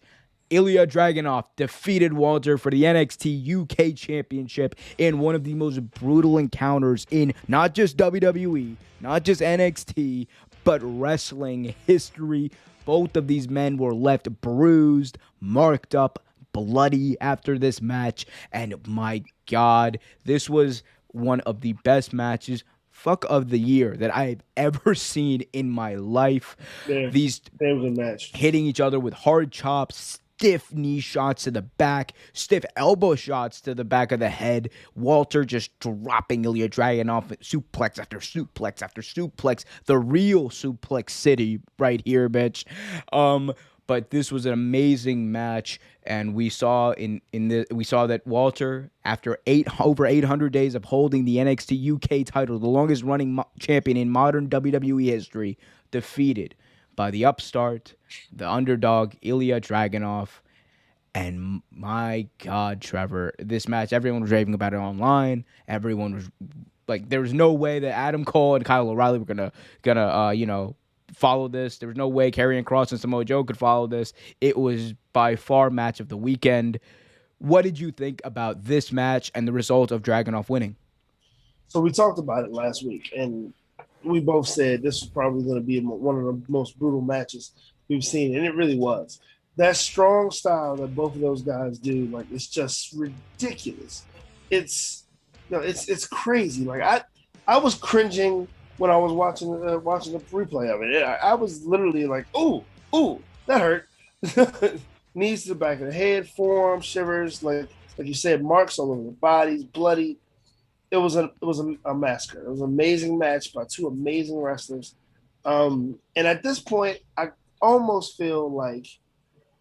Ilya Dragunov defeated Walter for the NXT UK Championship in one of the most brutal encounters in not just WWE, not just NXT, but wrestling history. Both of these men were left bruised, marked up, bloody after this match. And my God, this was one of the best matches of the year that I've ever seen in my life. Yeah, These that was a match. hitting each other with hard chops, stiff knee shots to the back, stiff elbow shots to the back of the head. Walter just dropping Ilya Dragunov suplex after suplex after suplex. The real suplex city right here, bitch. But this was an amazing match, and we saw that Walter, after over 800 days of holding the NXT UK title, the longest running champion in modern WWE history, defeated by the upstart, the underdog, Ilya Dragunov. And my God, Trevor, this match, everyone was raving about it online. Everyone was like, there was no way that Adam Cole and Kyle O'Reilly were gonna follow this. There was no way Karrion Kross and Samoa Joe could follow this. It was by far match of the weekend. What did you think about this match and the result of Dragunov winning? So we talked about it last week, and we both said this was probably going to be one of the most brutal matches we've seen, and it really was. That strong style that both of those guys do, like, it's just ridiculous. It's it's crazy. Like I was cringing when I was watching the replay of it. I was literally like, ooh, that hurt. Knees to the back of the head, forearm shivers, like you said, marks all over the bodies, bloody. It was a massacre. It was an amazing match by two amazing wrestlers. And at this point, I almost feel like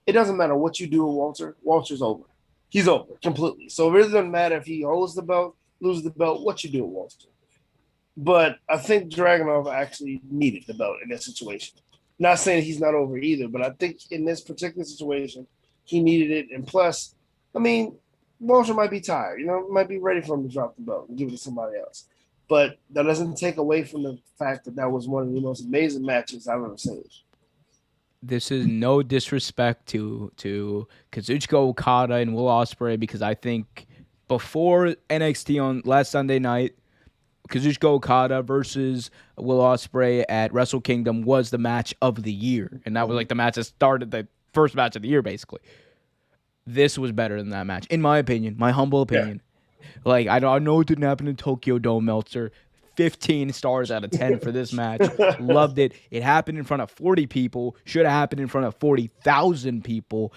it doesn't matter what you do with Walter. Walter's over. He's over completely. So it really doesn't matter if he holds the belt, loses the belt, what you do with Walter. But I think Dragunov actually needed the belt in that situation. Not saying he's not over either, but I think in this particular situation, he needed it. And plus, I mean, Walter might be tired, might be ready for him to drop the belt and give it to somebody else. But that doesn't take away from the fact that that was one of the most amazing matches I've ever seen. This is no disrespect to Kazuchika Okada and Will Ospreay, because I think before NXT on last Sunday night, Kazuchika Okada versus Will Ospreay at Wrestle Kingdom was the match of the year, and that was like the match that started the first match of the year, basically. This was better than that match, in my opinion, my humble opinion. Yeah. Like, I know it didn't happen in Tokyo Dome, Meltzer. 15 stars out of 10 for this match. Loved it. It happened in front of 40 people. Should have happened in front of 40,000 people,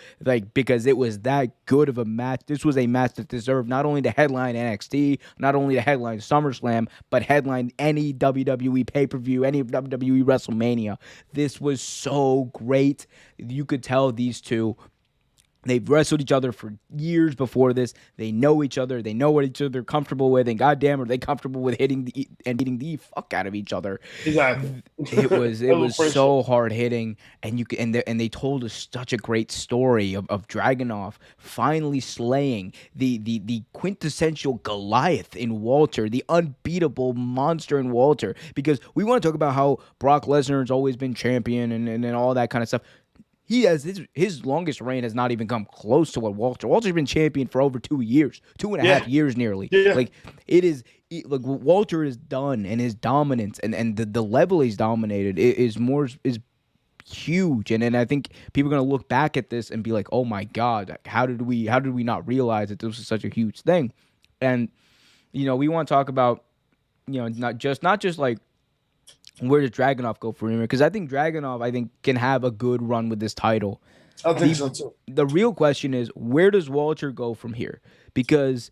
because it was that good of a match. This was a match that deserved not only to headline NXT, not only to headline SummerSlam, but headline any WWE pay-per-view, any WWE WrestleMania. This was so great. You could tell these two, they've wrestled each other for years before this. They know each other. They know what each other are comfortable with. And goddamn, are they comfortable with hitting and beating the fuck out of each other? Exactly. It was so hard hitting, and they told us such a great story of Dragunov finally slaying the quintessential Goliath in Walter, the unbeatable monster in Walter. Because we want to talk about how Brock Lesnar has always been champion and all that kind of stuff. He has his longest reign has not even come close to what Walter's been champion for over 2 years, 2.5 years nearly. Yeah. Like, Walter is done, and his dominance and the level he's dominated is huge. And I think people are gonna look back at this and be like, oh my God, how did we not realize that this was such a huge thing? And we want to talk about not just like, where does Dragunov go from here? Because I think Dragunov, can have a good run with this title. I think so too. The real question is, where does Walter go from here? Because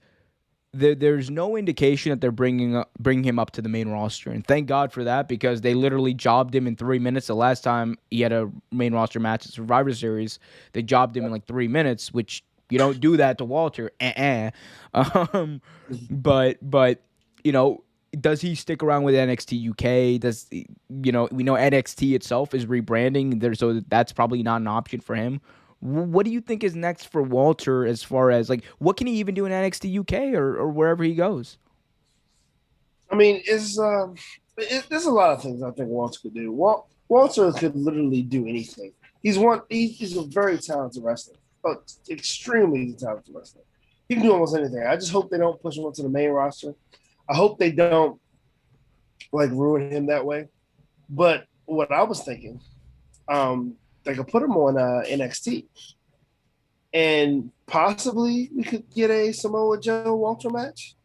there's no indication that they're bringing him up to the main roster, and thank God for that, because they literally jobbed him in 3 minutes. The last time he had a main roster match at Survivor Series, they jobbed him in like 3 minutes, which you don't do that to Walter. But does he stick around with NXT UK? We know NXT itself is rebranding there, so that's probably not an option for him. What do you think is next for Walter as far as like what can he even do in NXT UK or wherever he goes? I mean, there's a lot of things I think Walter could do. Walter could literally do anything. He's a very talented wrestler, but extremely talented wrestler. He can do almost anything. I just hope they don't push him onto the main roster. I hope they don't like ruin him that way. But what I was thinking, they could put him on NXT, and possibly we could get a Samoa Joe Walter match.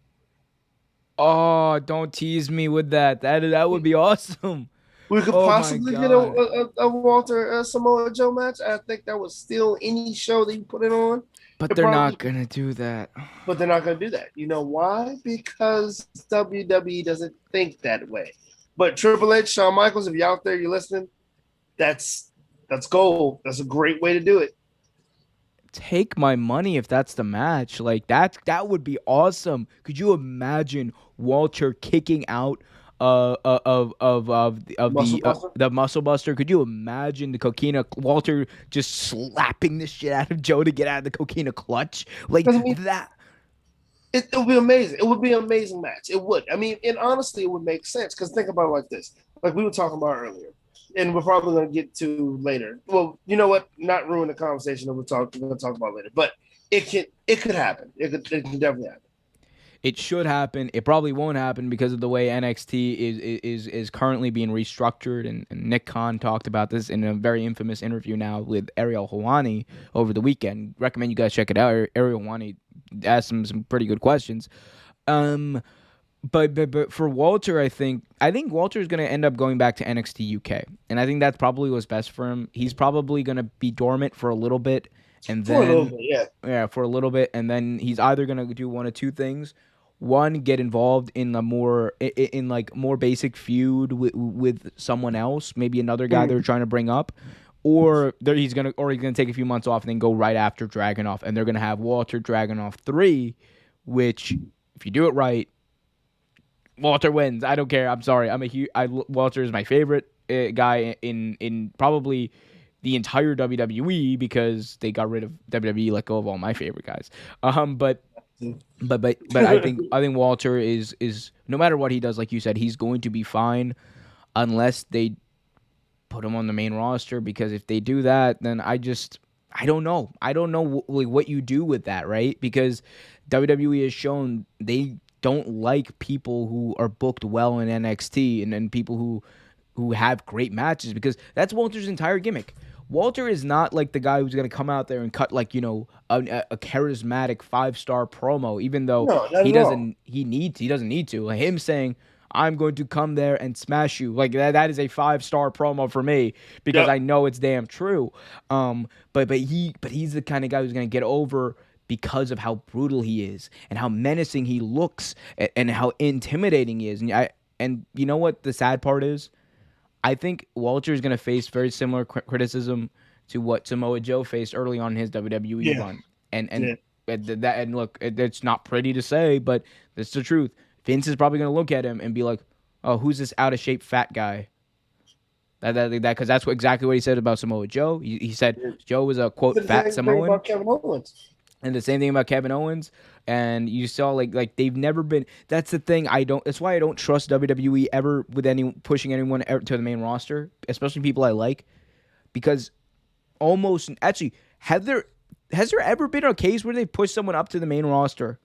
Oh, don't tease me with that. That would be awesome. We could Oh my possibly get god. a Walter Samoa Joe match. I think that was still any show that you put it on. But It they're probably, not gonna do that. but they're not going to do that. You know why? Because WWE doesn't think that way. But Triple H, Shawn Michaels, if you're out there, you're listening. That's that's gold. That's a great way to do it. Take my money if that's the match. Like that would be awesome. Could you imagine Walter kicking out Muscle Buster. the Muscle Buster? Could you imagine the Coquina Walter just slapping the shit out of Joe to get out of the Coquina clutch like Because I mean, that? it would be amazing. It would be an amazing match. It would. I mean, and honestly, it would make sense. Because think about it like this. Like we were talking about earlier. And we're probably going to get to later. Well, you know what? Not ruin the conversation that we're going to talk about later. But it could happen. It can definitely happen. It should happen. It probably won't happen because of the way NXT is currently being restructured. And Nick Khan talked about this in a very infamous interview now with Ariel Helwani over the weekend. Recommend you guys check it out. Ariel Helwani asked some pretty good questions. Um, but for Walter, I think Walter is going to end up going back to NXT UK, and I think that's probably what's best for him. He's probably going to be dormant for a little bit, and For a little then bit, yeah. yeah, for a little bit, and then he's either going to do one of two things: one, get involved in the in like more basic feud with someone else, maybe another guy they're trying to bring up, he's gonna take a few months off and then go right after Dragunov, and they're gonna have Walter Dragunov 3, which if you do it right Walter wins. I don't care. I'm sorry. Walter is my favorite guy in probably the entire WWE because they got rid of WWE, let go of all my favorite guys. But I think Walter is no matter what he does, like you said, he's going to be fine unless they put him on the main roster. Because if they do that, then I don't know. I don't know like what you do with that, right? Because WWE has shown they don't like people who are booked well in NXT and people who have great matches because that's Walter's entire gimmick. Walter is not like the guy who's going to come out there and cut like, a charismatic 5-star promo, even though No, not at all. he doesn't need to. Like him saying, I'm going to come there and smash you. Like that is a 5-star promo for me because Yep. I know it's damn true. But he's the kind of guy who's going to get over because of how brutal he is and how menacing he looks and how intimidating he is. And you know what the sad part is? I think Walter is going to face very similar criticism to what Samoa Joe faced early on in his WWE Yeah. run. And Yeah. and look, it's not pretty to say, but it's the truth. Vince is probably going to look at him and be like, "Oh, who's this out of shape fat guy?" Because that's exactly what he said about Samoa Joe. He said Joe was a quote The fat same thing Samoan. about Kevin Owens. And the same thing about Kevin Owens. And you saw like they've never been. That's the thing. That's why I don't trust WWE ever with any pushing anyone to the main roster, especially people I like, because almost actually has there ever been a case where they push someone up to the main roster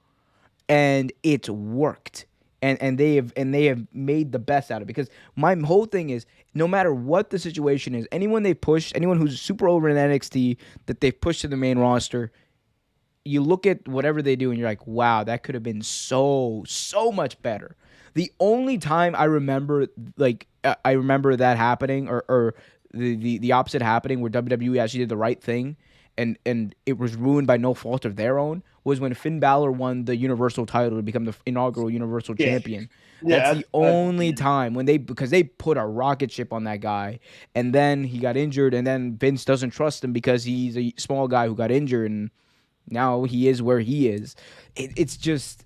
and it's worked and they have made the best out of it? Because my whole thing is no matter what the situation is, anyone who's super over in NXT that they've pushed to the main roster, you look at whatever they do and you're like, wow, that could have been so much better. The only time I remember that happening or the opposite happening where WWE actually did the right thing and it was ruined by no fault of their own was when Finn Balor won the Universal title to become the inaugural Universal Yeah. Champion. Yeah. That's the only time because they put a rocket ship on that guy and then he got injured and then Vince doesn't trust him because he's a small guy who got injured and now he is where he is. It's just,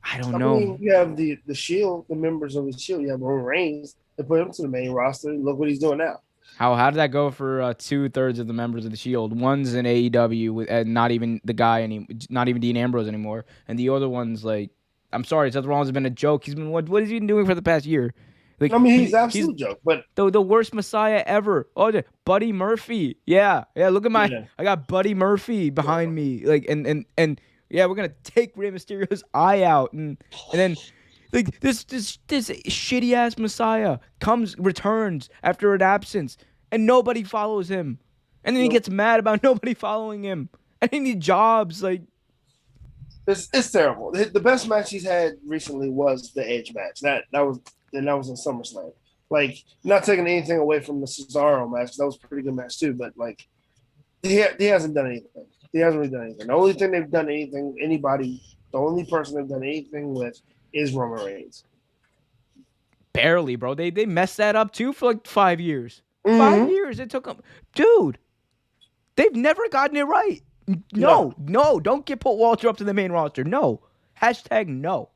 I don't know. mean, you have the Shield, the members of the Shield. You have Roman Reigns. They put him to the main roster. Look what he's doing now. How did that go for 2/3 of the members of the Shield? One's in AEW with not even the guy not even Dean Ambrose anymore, and the other one's like, I'm sorry, Seth Rollins has been a joke. He's been what has he been doing for the past year? Like I mean, he's he's an he's absolute joke, but the worst Messiah ever. Oh, Buddy Murphy. Yeah. Look at yeah, I got Buddy Murphy behind me. Like and yeah, we're gonna take Rey Mysterio's eye out and then like this shitty ass Messiah returns after an absence and nobody follows him, and then he no, gets mad about nobody following him and he needs jobs. Like it's terrible. The best match he's had recently was the Edge match. That was in SummerSlam. Like, not taking anything away from the Cesaro match. That was a pretty good match too. But like, he hasn't done anything. He hasn't really done anything. The only thing they've done the only person they've done anything with is Roman Reigns. barely, bro. They messed that up too for like 5 years. Mm-hmm. 5 years it took them, dude. They've never gotten it right. No, don't put Walter up to the main roster. No. Hashtag no.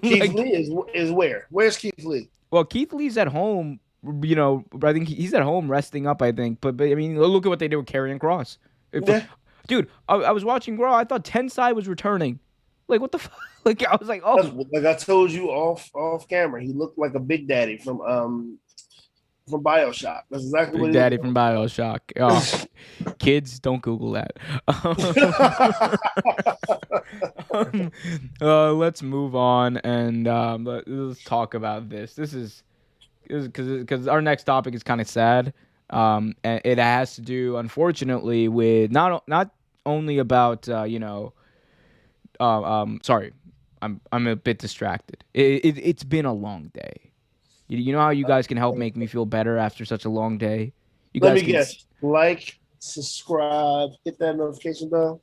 Keith Like, Lee is where? Where's Keith Lee? well, Keith Lee's at home. I think he's at home resting up. I think, but I mean, look at what they did with Karrion Kross. Yeah. Dude, I was watching Raw. I thought Tensai was returning. Like, what the fuck? Like, I was like, oh, Like I told you off camera, he looked like a Big Daddy from BioShock. That's exactly Big what Daddy from BioShock. Oh, kids, don't Google that. Let's move on and let's talk about this. This is because our next topic is kind of sad. And it has to do, unfortunately, with not only about sorry, I'm a bit distracted. It's been a long day. You know how you guys can help make me feel better after such a long day? You Let guys me can guess. Like, subscribe, hit that notification bell.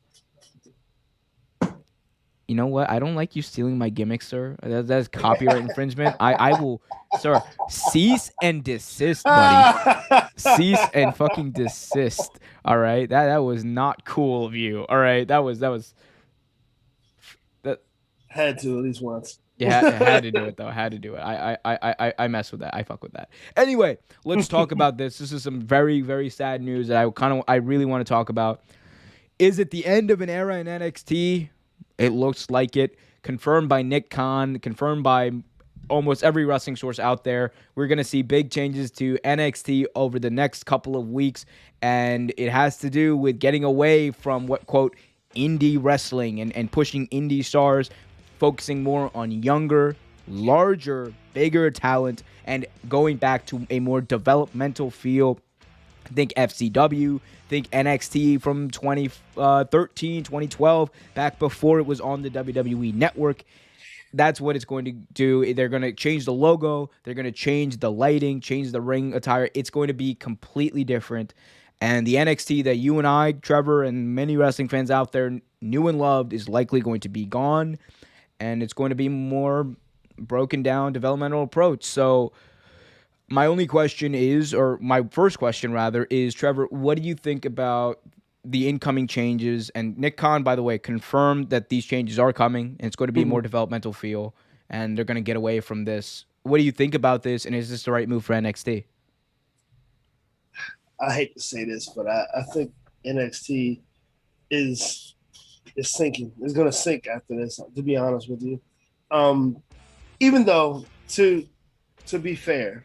You know what? I don't like you stealing my gimmick, sir. That's copyright infringement. I will, sir, cease and desist, buddy. Cease and fucking desist. All right, that was not cool of you. All right, that was that. Had to at least once. Yeah, I had to do it though. I had to do it. I mess with that. I fuck with that. Anyway, let's talk about this. This is some very, very sad news that I really want to talk about. Is it the end of an era in NXT? It looks like it. Confirmed by Nick Khan, confirmed by almost every wrestling source out there. We're going to see big changes to NXT over the next couple of weeks, and it has to do with getting away from what, quote, indie wrestling and pushing indie stars, focusing more on younger, larger, bigger talent, and going back to a more developmental feel. Think FCW, think NXT from 2013, 2012, back before it was on the WWE network. That's what it's going to do. They're going to change the logo. They're going to change the lighting, change the ring attire. It's going to be completely different. And the NXT that you and I, Trevor, and many wrestling fans out there knew and loved is likely going to be gone. And it's going to be more broken down developmental approach. So my only question is, or my first question rather, is, Trevor, what do you think about the incoming changes? And Nick Khan, by the way, confirmed that these changes are coming, and it's going to be a more developmental feel, and they're going to get away from this. What do you think about this, and is this the right move for NXT? I hate to say this, but I think NXT is sinking. It's going to sink after this, to be honest with you. Even though, to be fair,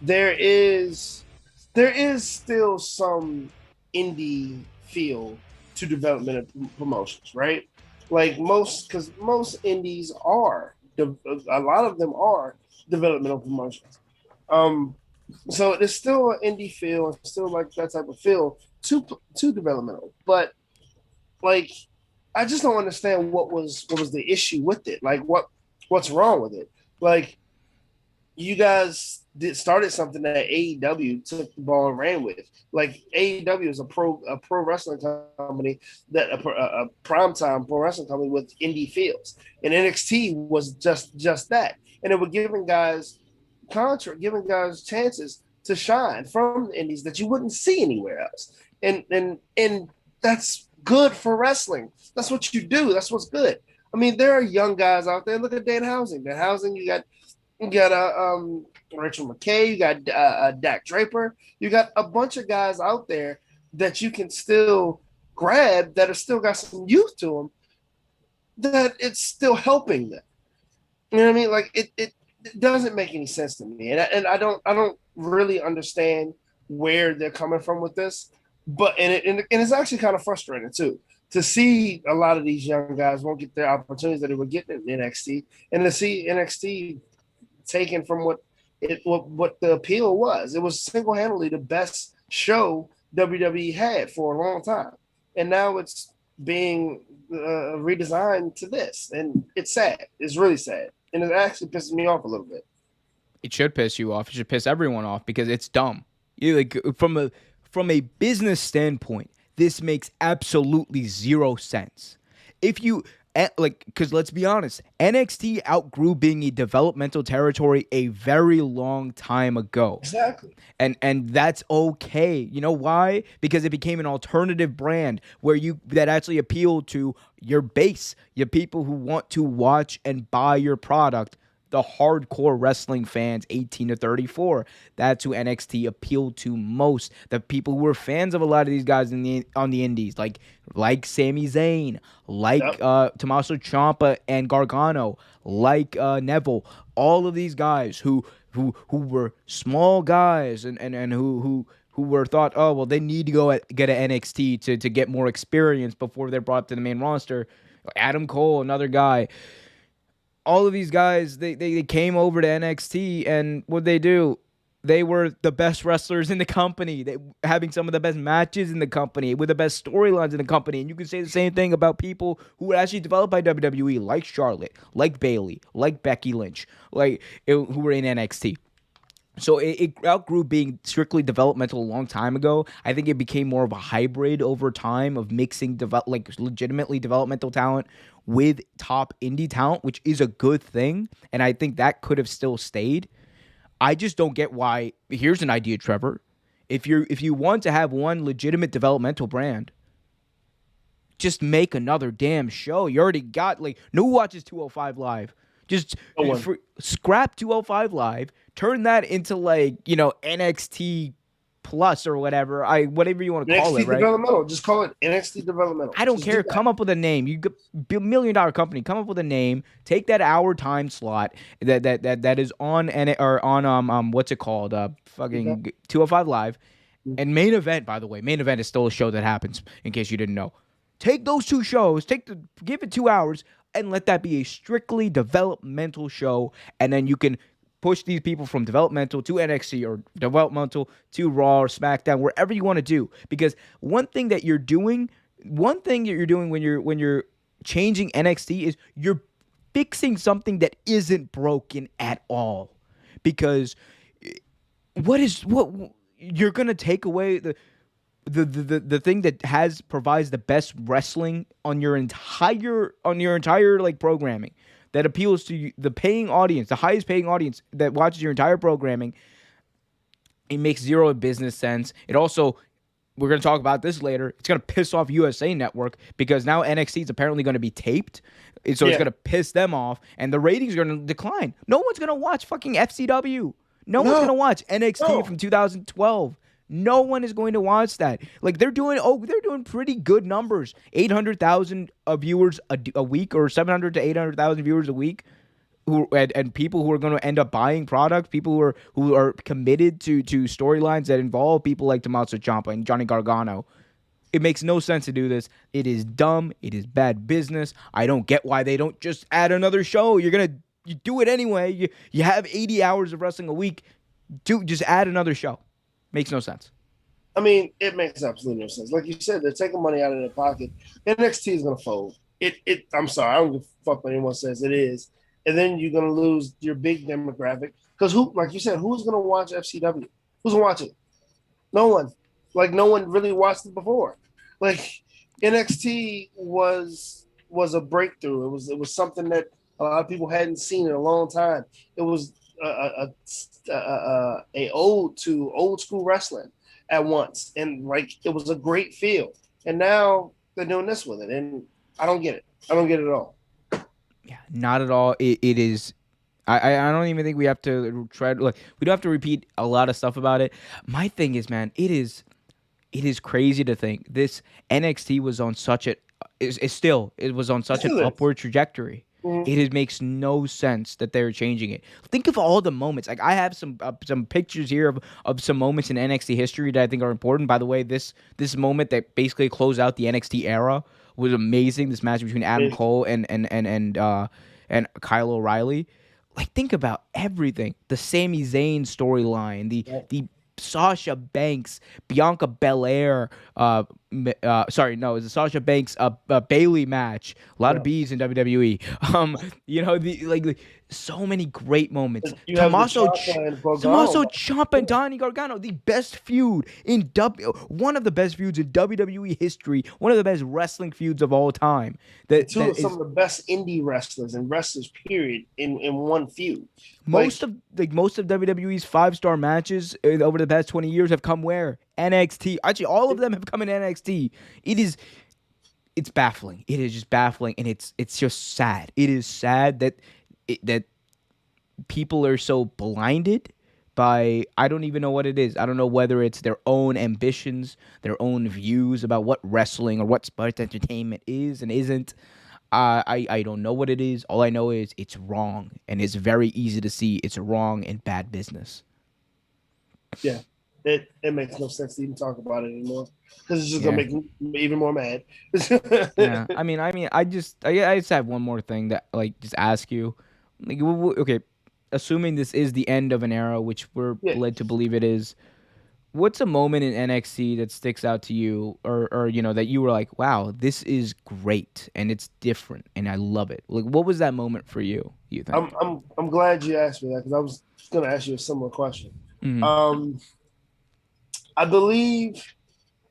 there is still some indie feel to development promotions, right? Like because most indies are, a lot of them are developmental promotions. So there's still an indie feel, still like that type of feel to developmental, but like I just don't understand what was the issue with it. Like what's wrong with it? Like you guys started something that AEW took the ball and ran with. Like AEW is a pro wrestling company, that a primetime pro wrestling company with indie feels, and NXT was just that. And it was giving guys chances to shine from the indies that you wouldn't see anywhere else. And that's good for wrestling. That's what you do. That's what's good. I mean, there are young guys out there. Look at Dan Housing. Dan Housing, you got Rachel McKay, you got Dak Draper, you got a bunch of guys out there that you can still grab that are still got some youth to them that it's still helping them. You know what I mean? Like it doesn't make any sense to me, and I don't really understand where they're coming from with this. But and it's actually kind of frustrating too to see a lot of these young guys won't get their opportunities that they were getting in NXT, and to see NXT taken from what the appeal was. It was single handedly the best show WWE had for a long time, and now it's being redesigned to this, and it's sad. It's really sad, and it actually pisses me off a little bit. It should piss you off. It should piss everyone off because it's dumb. Like from a business standpoint, this makes absolutely zero sense. If you like, because let's be honest, NXT outgrew being a developmental territory a very long time ago. Exactly. And that's okay. You know why? Because it became an alternative brand where you that actually appealed to your base, your people who want to watch and buy your product, the hardcore wrestling fans 18 to 34. That's who NXT appealed to most. The people who were fans of a lot of these guys on the indies, like Sami Zayn, like Tommaso Ciampa and Gargano, like Neville. All of these guys who were small guys and who were thought, oh well, they need to get an NXT to get more experience before they're brought to the main roster. Adam Cole, another guy. All of these guys, they came over to NXT, and what they do, they were the best wrestlers in the company, having some of the best matches in the company, with the best storylines in the company. And you can say the same thing about people who were actually developed by WWE, like Charlotte, like Bayley, like Becky Lynch, who were in NXT. So it outgrew being strictly developmental a long time ago. I think it became more of a hybrid over time of mixing legitimately developmental talent with top indie talent, which is a good thing. And I think that could have still stayed. I just don't get why. Here's an idea, Trevor. If you want to have one legitimate developmental brand, just make another damn show. You already got who watches 205 Live? Just scrap 205 Live, turn that into NXT Plus or whatever. Whatever you want to call it, right? Developmental. Just call it NXT Developmental. I don't care. Come up with a name. You be $1 million company. Come up with a name. Take that hour time slot that is on what's it called? Fucking 205 Live. And Main Event, by the way. Main Event is still a show that happens, in case you didn't know. Take those two shows, give it 2 hours, and let that be a strictly developmental show, and then you can push these people from developmental to NXT or developmental to Raw or SmackDown, wherever you want to do. Because one thing that you're doing when you're changing NXT is you're fixing something that isn't broken at all. Because what you're gonna take away the thing that provides the best wrestling on your entire programming, that appeals to the paying audience, the highest paying audience that watches your entire programming. It makes zero business sense. It also, we're going to talk about this later, it's going to piss off USA Network because now NXT is apparently going to be taped. So it's going to piss them off and the ratings are going to decline. No one's going to watch fucking FCW. No one's going to watch NXT from 2012. No one is going to watch that. They're doing pretty good numbers. 800,000 viewers a week, or 700 to 800,000 viewers a week, and people who are going to end up buying products, people who are committed to storylines that involve people like Tommaso Ciampa and Johnny Gargano. It makes no sense to do this. It is dumb. It is bad business. I don't get why they don't just add another show. You do it anyway. You have 80 hours of wrestling a week. Just add another show. Makes no sense. I mean, it makes absolutely no sense. Like you said, they're taking money out of their pocket. NXT is gonna fold. I'm sorry, I don't give a fuck what anyone says. It is, and then you're gonna lose your big demographic because like you said, who's gonna watch FCW? Who's gonna watch it? No one. No one really watched it before. NXT was a breakthrough. It was something that a lot of people hadn't seen in a long time. It was a ode to old school wrestling at once, and it was a great feel. And now they're doing this with it, and I don't get it. I don't get it at all. Yeah, not at all. It is. I don't even think we have to try to, like, we don't have to repeat a lot of stuff about it. My thing is, man, it is crazy to think this NXT was on such it was on It such an still is. upward trajectory. Mhm. It makes no sense that they're changing it. Think of all the moments. Like, I have some pictures here of some moments in NXT history that I think are important. By the way, this moment that basically closed out the NXT era was amazing. This match between Adam It- Cole and Kyle O'Reilly. Like, think about everything. The Sami Zayn storyline, the Sasha Banks, Bianca Belair, sorry, no, it's a Sasha Banks, Bailey match. A lot of yeah. B's in WWE. The so many great moments. You have the Ciampa and Gargano. Tommaso Ciampa and Donnie Gargano, the best feud in one of the best feuds in WWE history, one of the best wrestling feuds of all time. And That two that of some is of the best indie wrestlers and wrestlers, period, in one feud. most Like, of WWE's 5-star matches over the past 20 years have come where? NXT. Actually, all of them have come in NXT. It's baffling. It is just baffling, and it's just sad. It is sad that people are so blinded by, I don't even know what it is. I don't know whether it's their own ambitions, their own views about what wrestling or what sports entertainment is and isn't. I don't know what it is. All I know is it's wrong, and it's very easy to see it's wrong and bad business. yeah, it makes no sense to even talk about it anymore because it's just Yeah. gonna make me even more mad. Yeah, I just have one more thing that, like, just ask you, like, okay, assuming this is the end of an era, which we're Yeah. led to believe it is, what's a moment in NXT that sticks out to you, or that you were like, wow, this is great and it's different and I love it? Like, what was that moment for you? You think? I'm glad you asked me that because I was gonna ask you a similar question. Mm, Um, I believe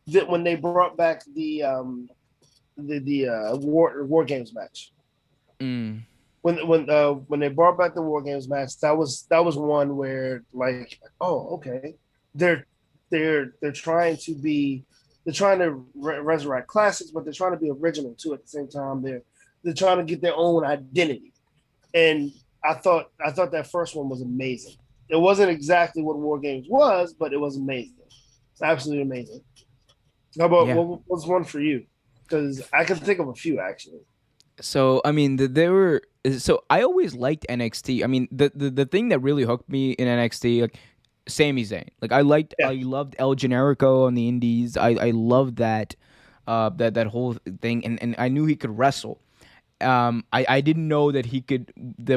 that when they brought back the war games match, mm, when they brought back the war games match, that was one where, like, oh, okay, they're they're trying to be, they're trying to resurrect classics, but they're trying to be original too at the same time. They're trying to get their own identity, and I thought that first one was amazing. It wasn't exactly what war games was, but it was amazing. It's absolutely amazing. How about yeah. what was one for you? Because I can think of a few actually. So I mean, there were. So I always liked NXT. I mean, the thing that really hooked me in NXT, like Sami Zayn. Like, Yeah, I loved El Generico on the Indies. I loved that whole thing, and I knew he could wrestle. I didn't know that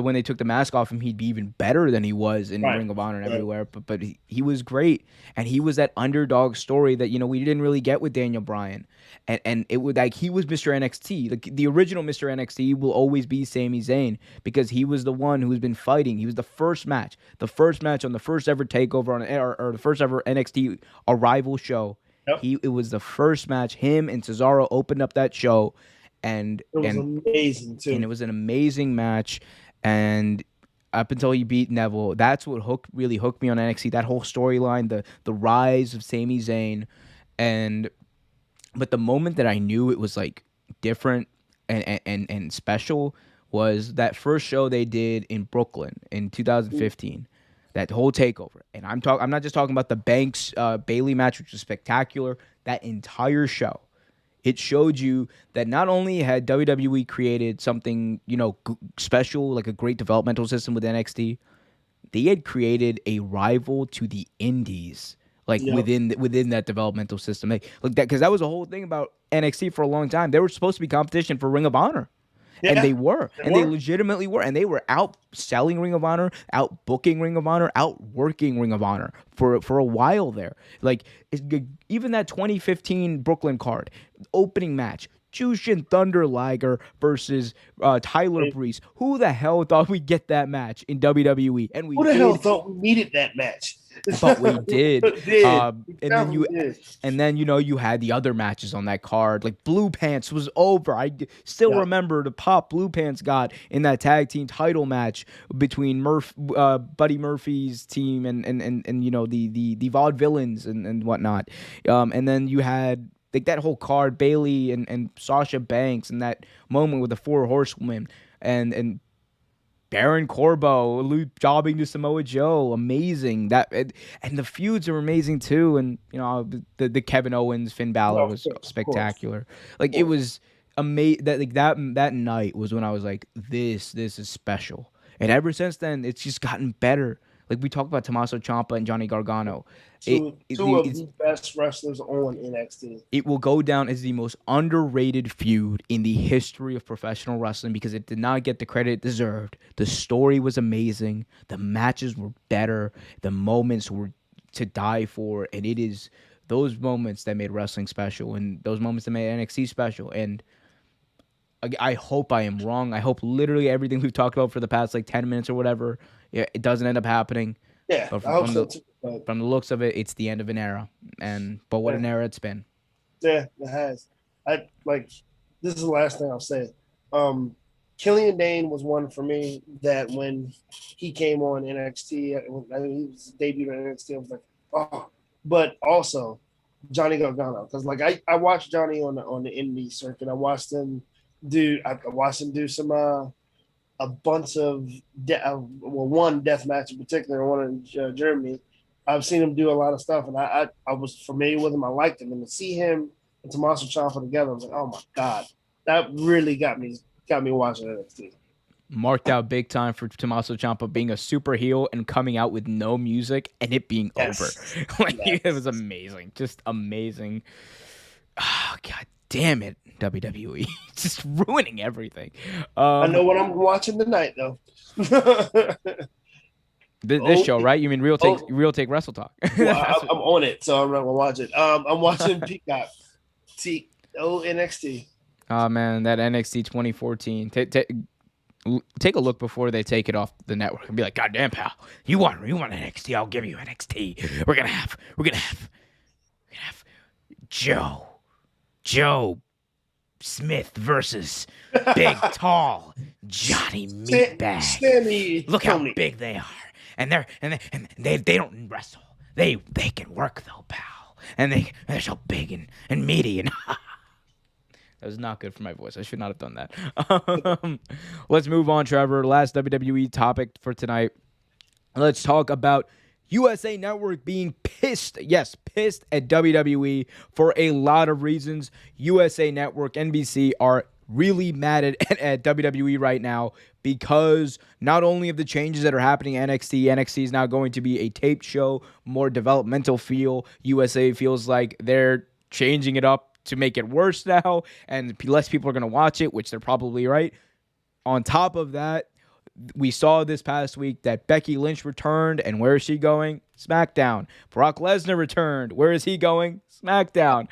when they took the mask off him, he'd be even better than he was in right. Ring of Honor and Right. everywhere. But he was great, and he was that underdog story that we didn't really get with Daniel Bryan, and it would, like, he was Mr. NXT. Like, the original Mr. NXT will always be Sami Zayn because he was the one who's been fighting. He was the first match on the first ever takeover or the first ever NXT arrival show. Yep. It was the first match. Him and Cesaro opened up that show, and It was and amazing and too. it was an amazing match. And up until he beat Neville, that's what really hooked me on NXT. That whole storyline, the rise of Sami Zayn, and but the moment that I knew it was, like, different and special was that first show they did in Brooklyn in 2015. That whole takeover, and I'm not just talking about the Banks Bailey match, which was spectacular. That entire show, it showed you that not only had WWE created something, special, like a great developmental system with NXT, they had created a rival to the indies, like, Yep. within that developmental system. Like that, because that was the whole thing about NXT for a long time. They were supposed to be competition for Ring of Honor. And Yeah, they were, they and they were. legitimately were, and they were out selling Ring of Honor, out booking Ring of Honor, out working Ring of Honor for a while there. Like, even that 2015 Brooklyn card opening match, Jushin Thunder Liger versus Tyler Hey, Breeze. Who the hell thought we'd get that match in WWE? And we who the hell did, thought we needed that match? but we did. It did. We And then definitely did. you had the other matches on that card. Like, Blue Pants was over. Still Yeah. remember the pop Blue Pants got in that tag team title match between Buddy Murphy's team and the Vaudevillains and whatnot. And then you had, like, that whole card, Bailey, and, Sasha Banks, and that moment with the Four Horsewomen, and Baron Corbin jobbing to Samoa Joe, amazing. And the feuds are amazing too. And the Kevin Owens Finn Balor Well, was of course, spectacular. of Like it course. was amazing. That night was when I was like, this is special. And ever since then, it's just gotten better. Like we talked about Tommaso Ciampa and Johnny Gargano. Two of It's the best wrestlers on NXT. it will go down as the most underrated feud in the history of professional wrestling because it did not get the credit it deserved. The story was amazing. The matches were better. The moments were to die for. And it is those moments that made wrestling special and those moments that made NXT special. And I hope I am wrong. I hope literally everything we've talked about for the past like 10 minutes or whatever, it doesn't end up happening. Yeah, But I hope so too. from the looks of it, it's the end of an era. But what Yeah, an era it's been. yeah, it has. I like. This is the last thing I'll say. Killian Dane was one for me that when he came on NXT, he was debuted on NXT. I was like, oh. But also Johnny Gargano, because like I watched Johnny on the indie circuit. I watched him do some a bunch of one death match in particular, one in Germany. I've seen him do a lot of stuff, and I was familiar with him. I liked him, and to see him and Tommaso Ciampa together, I was like, oh my god, that really got me watching NXT. Marked out big time for Tommaso Ciampa being a super heel and coming out with no music and it being over. Yes, Like yes. it was amazing, just amazing. Oh, God damn it, WWE, just ruining everything. I Um, know what I'm watching tonight, though. this oh, show, right? You mean oh, Real Take Wrestle Talk? well, That's what, I'm on it, so I'm not gonna watch it. I'm watching Peacock. NXT. oh man, that NXT 2014. Take a look before they take it off the network and be like, God damn, pal, you want NXT? I'll give you NXT. We're gonna have Joe Smith versus big tall Johnny Meatbag. Sammy Look how Tony. big they are, and they don't wrestle. They can work though, pal, and they're so big and meaty and. That was not good for my voice. I should not have done that. Let's move on, Trevor. Last WWE topic for tonight. Let's talk about USA Network being pissed. Yes, pissed at WWE for a lot of reasons. USA Network, NBC are really mad at WWE right now because not only of the changes that are happening at NXT is now going to be a taped show, more developmental feel. USA feels like they're changing it up to make it worse now, and less people are going to watch it, which they're probably right. On top of that, we saw this past week that Becky Lynch returned, and where is she going? SmackDown. Brock Lesnar returned. Where is he going? SmackDown.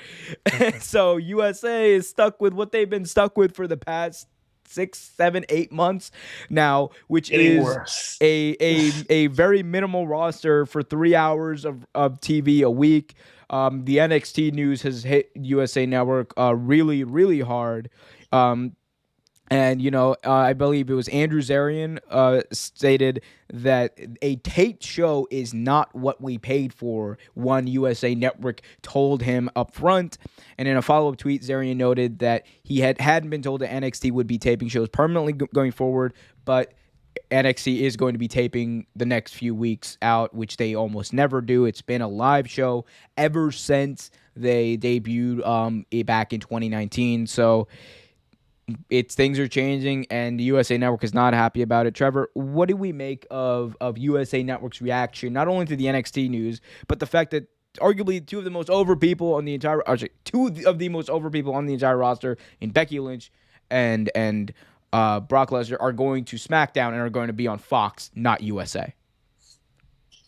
So USA is stuck with what they've been stuck with for the past 6, 7, 8 months now, which Getting is worse. a very minimal roster for 3 hours of TV a week. The NXT news has hit USA Network really, really hard. I believe it was Andrew Zarian stated that a taped show is not what we paid for, one USA Network told him up front. And in a follow-up tweet, Zarian noted that he hadn't been told that NXT would be taping shows permanently going forward, but NXT is going to be taping the next few weeks out, which they almost never do. It's been a live show ever since they debuted it back in 2019. So things are changing, and the USA Network is not happy about it. Trevor, what do we make of USA Network's reaction, not only to the NXT news, but the fact that arguably two of the most over people on the entire roster in Becky Lynch and Brock Lesnar are going to SmackDown and are going to be on Fox, not USA.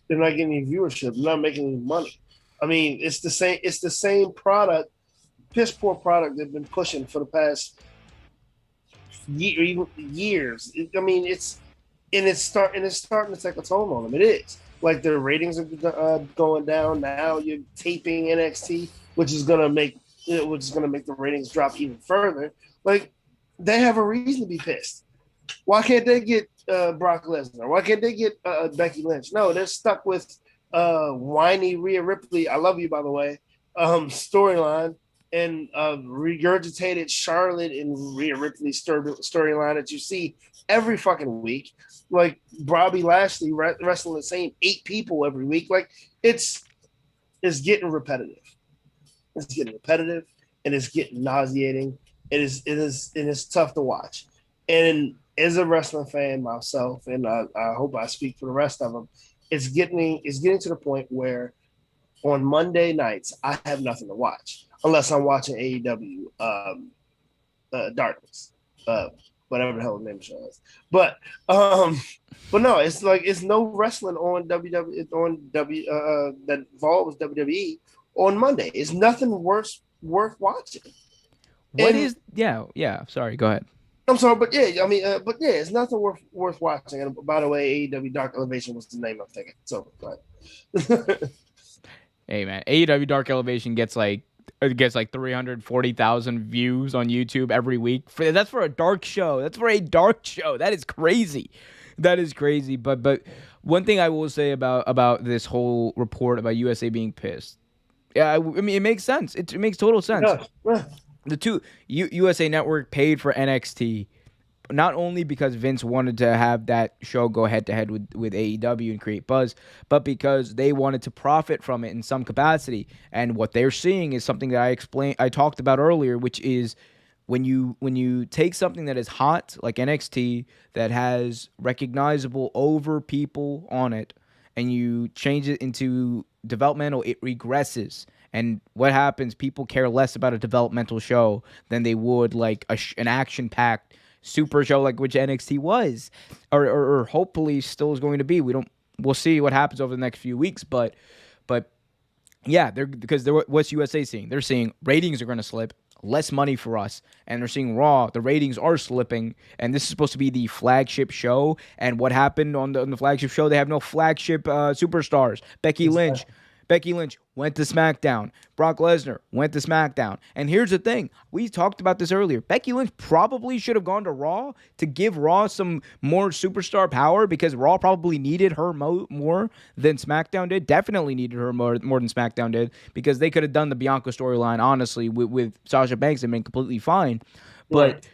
They're not getting any viewership. They're not making any money. I mean, it's the same. It's the same product, piss poor product they've been pushing for the past years. It's starting to take a toll on them. It is like their ratings are going down now. You're taping NXT, which is gonna make the ratings drop even further. Like they have a reason to be pissed. Why can't they get Brock Lesnar? Why can't they get Becky Lynch? No, they're stuck with whiny Rhea Ripley. I love you, by the way. Storyline and regurgitated Charlotte and Rhea Ripley's storyline that you see every fucking week. Like Bobby Lashley wrestling the same 8 people every week. Like it's it's getting repetitive. It's getting repetitive and it's getting nauseating. It is tough to watch. And as a wrestling fan myself, and I hope I speak for the rest of them, it's getting to the point where on Monday nights I have nothing to watch unless I'm watching AEW Darkness, uh, whatever the hell the name of the show is. But um, but no, it's like it's no wrestling on WWE on W that involves WWE on Monday. It's nothing worth watching. What And is yeah, sorry, go ahead. I'm sorry, but yeah, I mean, but yeah, it's nothing worth watching. And by the way, AEW Dark Elevation was the name I'm thinking. So, but Hey man, AEW Dark Elevation gets like 340,000 views on YouTube every week. That's for a dark show. That's for a dark show. That is crazy. That is crazy. But one thing I will say about this whole report about USA being pissed. Yeah, I mean it makes sense. It makes total sense. yeah, The two USA Network paid for NXT not only because Vince wanted to have that show go head to head with AEW and create buzz, but because they wanted to profit from it in some capacity. And what they're seeing is something that I talked about earlier, which is when you take something that is hot like NXT that has recognizable over people on it and you change it into developmental, it regresses. And what happens? People care less about a developmental show than they would like an action-packed super show like which NXT was, or hopefully still is going to be. We'll see what happens over the next few weeks, but yeah, what's USA seeing? They're seeing ratings are going to slip, less money for us, and they're seeing Raw. The ratings are slipping, and this is supposed to be the flagship show. And what happened on the flagship show? They have no flagship superstars. Becky Lynch went to SmackDown. Brock Lesnar went to SmackDown. And here's the thing. We talked about this earlier. Becky Lynch probably should have gone to Raw to give Raw some more superstar power because Raw probably needed her more than SmackDown did. Definitely needed her more than SmackDown did because they could have done the Bianca storyline, honestly, with Sasha Banks and been completely fine. But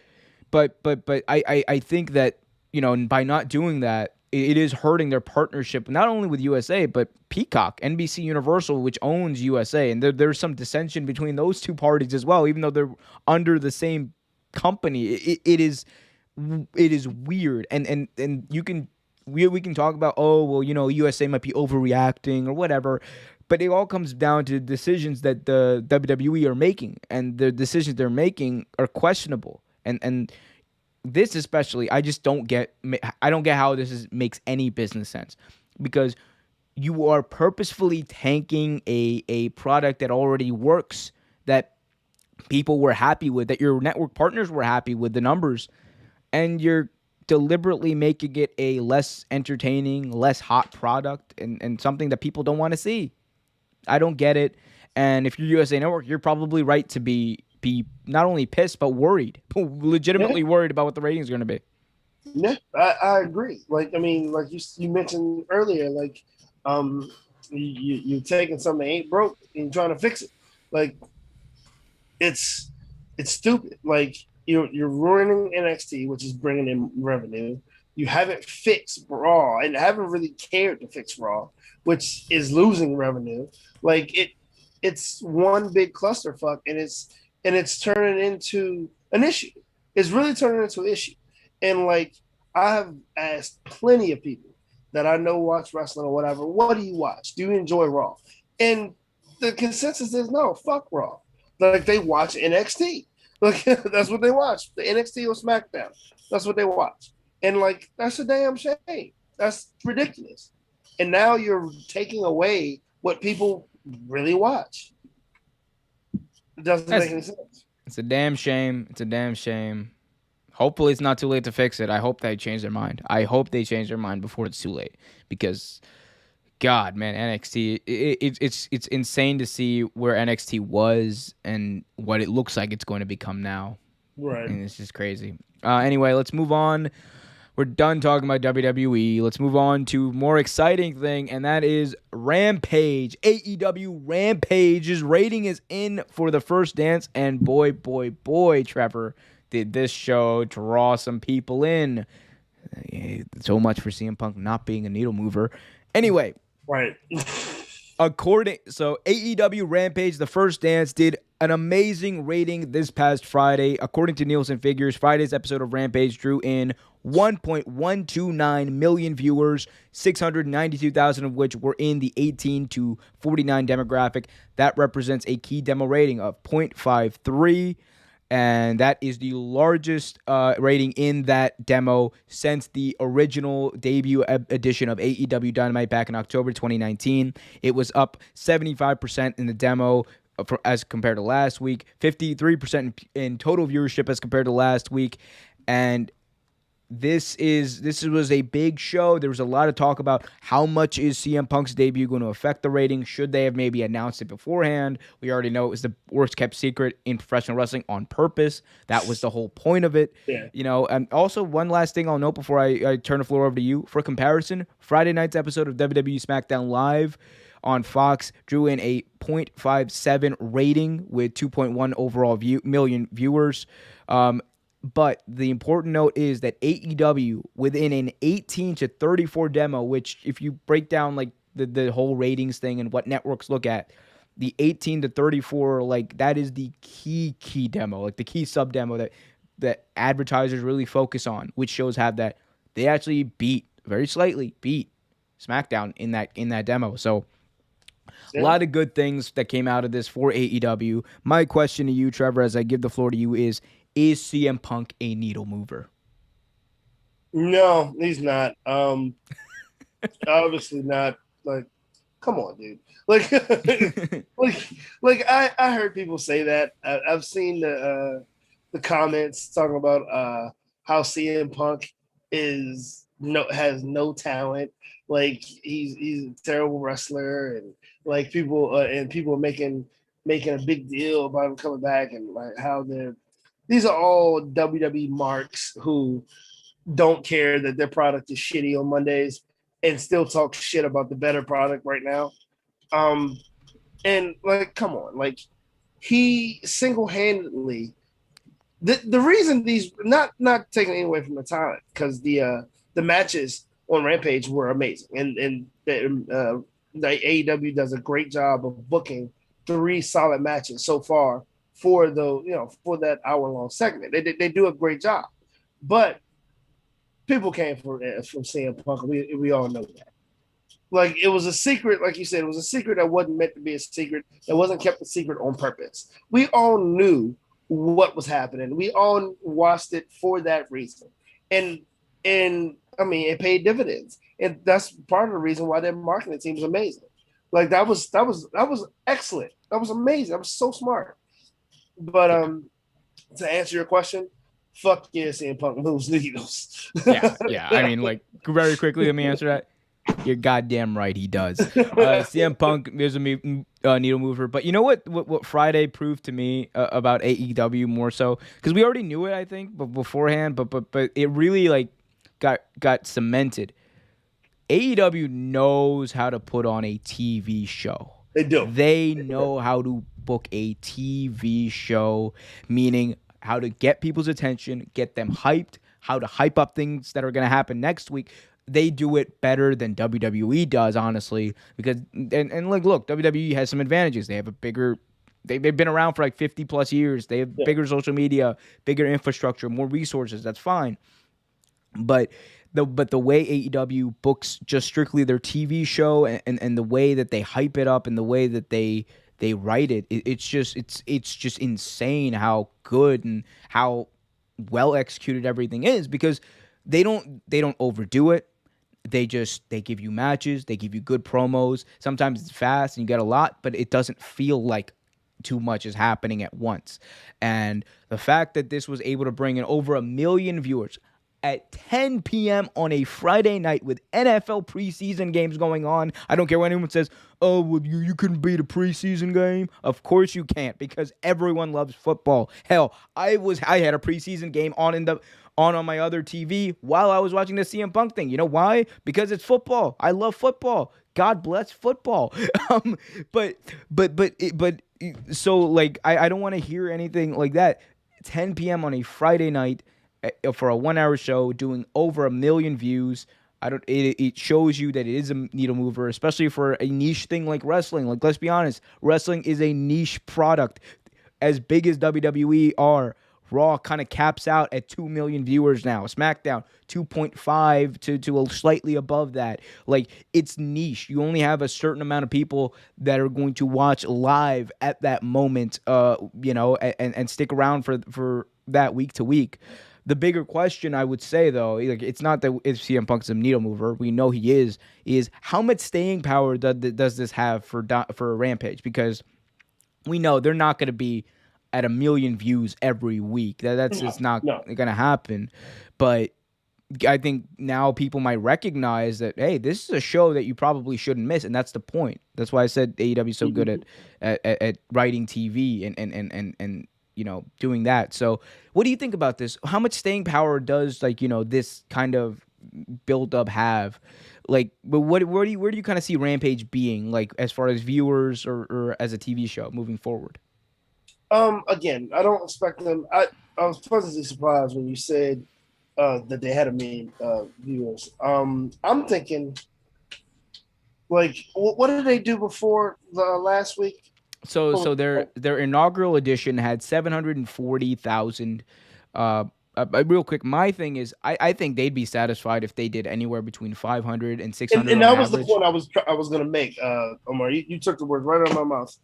right. I think that, by not doing that, it is hurting their partnership, not only with USA, but Peacock, NBC Universal, which owns USA. And there's some dissension between those two parties as well, even though they're under the same company. It is weird. And we can talk about, oh, well, USA might be overreacting or whatever. But it all comes down to decisions that the WWE are making. And the decisions they're making are questionable. And this especially, I don't get how makes any business sense because you are purposefully tanking a product that already works, that people were happy with, that your network partners were happy with the numbers, and you're deliberately making it a less entertaining, less hot product and something that people don't want to see. I don't get it. And if you're USA Network, you're probably right to be not only pissed but worried, Yeah, legitimately worried about what the ratings are going to be. yeah, I agree. Like I mean, like you mentioned earlier, like um, you taking something that ain't broke and trying to fix it. Like it's it's stupid. Like you're ruining NXT, which is bringing in revenue. You haven't fixed Raw and haven't really cared to fix Raw, which is losing revenue. Like it's one big clusterfuck, and it's turning into an issue. It's really turning into an issue. And like I have asked plenty of people that I know watch wrestling or whatever, what do you watch? Do you enjoy Raw? And the consensus is no, fuck Raw. Like they watch NXT. Like that's what they watch. The NXT or SmackDown. That's what they watch. And like that's a damn shame. That's ridiculous. And now you're taking away what people really watch. It doesn't make That's any sense. It's a damn shame. It's a damn shame. Hopefully, it's not too late to fix it. I hope they change their mind. I hope they change their mind before it's too late because God, man, NXT, it's insane to see where NXT was and what it looks like it's going to become now. Right. And it's just crazy. Anyway, let's move on. We're done talking about WWE. Let's move on to more exciting thing, and that is Rampage. AEW Rampage's rating is in for the first dance, and boy, boy, boy, Trevor, did this show draw some people in. So much for CM Punk not being a needle mover. Anyway, Right. So AEW Rampage, the first dance, did an amazing rating this past Friday. According to Nielsen figures, Friday's episode of Rampage drew in 1.129 million viewers, 692,000 of which were in the 18 to 49 demographic. That represents a key demo rating of 0.53. And that is the largest rating in that demo since the original debut edition of AEW Dynamite back in October 2019. It was up 75% in the demo as compared to last week, 53% in total viewership as compared to last week. And this was a big show. There was a lot of talk about how much is CM Punk's debut going to affect the rating. Should they have maybe announced it beforehand? We already know it was the worst kept secret in professional wrestling on purpose. That was the whole point of it. Yeah. And also one last thing I'll note before I turn the floor over to you. For comparison, Friday night's episode of WWE SmackDown Live on Fox drew in a 0.57 rating with 2.1 overall million viewers. But the important note is that AEW, within an 18 to 34 demo, which if you break down like the whole ratings thing and what networks look at, the 18 to 34, like that is the key demo, like the key sub demo that advertisers really focus on, which shows have that they actually very slightly beat SmackDown in that demo. So a lot of good things that came out of this for AEW. My question to you, Trevor, as I give the floor to you is CM Punk a needle mover? No, he's not. Obviously not. Like, come on, dude. Like, I heard people say that. I've seen the comments talking about how CM Punk has no talent. Like he's a terrible wrestler, and like people are making a big deal about him coming back, and like how these are all WWE marks who don't care that their product is shitty on Mondays and still talk shit about the better product right now. And like, come on, like he single-handedly the reason these not taking anything away from the talent, because the matches on Rampage were amazing, and the AEW does a great job of booking 3 solid matches so far for for that hour-long segment. They do a great job, but people came from CM Punk. We all know that. Like, it was a secret, like you said, it was a secret that wasn't meant to be a secret. That wasn't kept a secret on purpose. We all knew what was happening. We all watched it for that reason, and I mean, it paid dividends, and that's part of the reason why their marketing team is amazing. Like that was excellent. That was amazing. That was so smart. But to answer your question, fuck yeah, CM Punk moves needles. yeah. I mean, like, very quickly, let me answer that. You're goddamn right, he does. CM Punk is a needle mover. But you know what Friday proved to me about AEW more so? Because we already knew it, I think, but beforehand. But it really like got cemented. AEW knows how to put on a TV show. They do. They know how to book a TV show, meaning how to get people's attention, get them hyped, how to hype up things that are going to happen next week. They do it better than WWE does, honestly, because and like, look, WWE has some advantages. They have a bigger, they've been around for like 50 plus years. They have bigger social media, bigger infrastructure, more resources. That's fine. But the way AEW books just strictly their TV show and the way that they hype it up and the way that they write it, it's just insane how good and how well executed everything is, because they don't overdo it. They give you matches, they give you good promos. Sometimes it's fast and you get a lot, but it doesn't feel like too much is happening at once. And the fact that this was able to bring in over 1 million viewers at 10 p.m. on a Friday night with NFL preseason games going on. I don't care what anyone says, oh, well, you couldn't beat a preseason game. Of course you can't, because everyone loves football. Hell, I had a preseason game on on my other TV while I was watching the CM Punk thing. You know why? Because it's football. I love football. God bless football. Um, but so like I don't want to hear anything like that. 10 p.m. on a Friday night for a 1 hour show doing over 1 million views. I don't. It shows you that it is a needle mover, especially for a niche thing like wrestling. Like, let's be honest, wrestling is a niche product. As big as WWE are, Raw kind of caps out at 2 million viewers now. SmackDown 2.5 to a slightly above that. Like, it's niche. You only have a certain amount of people that are going to watch live at that moment. And stick around for that week to week. The bigger question I would say, though, like, it's not that if CM Punk's a needle mover, we know he is how much staying power does this have for Rampage? Because we know they're not going to be at 1 million views every week. That's just not going to happen. But I think now people might recognize that, hey, this is a show that you probably shouldn't miss, and that's the point. That's why I said AEW is so good at writing TV and doing that. So what do you think about this? How much staying power does this kind of build up have? Like, but where do you kind of see Rampage being, like, as far as viewers or as a TV show moving forward? Again, I don't expect them. I was pleasantly surprised when you said that they had 1 million viewers. I'm thinking, like, what did they do before the last week? So their inaugural edition had 740,000. Real quick, my thing is, I think they'd be satisfied if they did anywhere between 500 and 600. And that was average. The point I was going to make, Omar. You took the words right out of my mouth.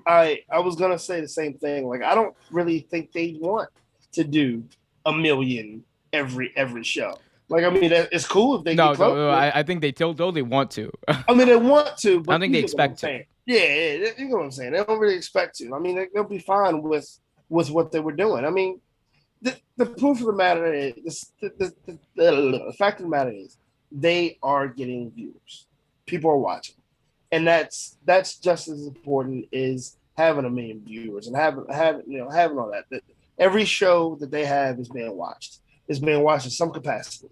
I was going to say the same thing. Like, I don't really think they want to do 1 million every show. Like, I mean, it's cool if they get close. No, I think they totally want to. I mean, they want to, but I don't think they expect to. Yeah, you know what I'm saying. They don't really expect to. I mean, they'll be fine with what they were doing. I mean, the proof of the matter is, the fact of the matter is, they are getting views. People are watching, and that's just as important as having 1 million viewers and having all that. Every show that they have is being watched. It's being watched in some capacity.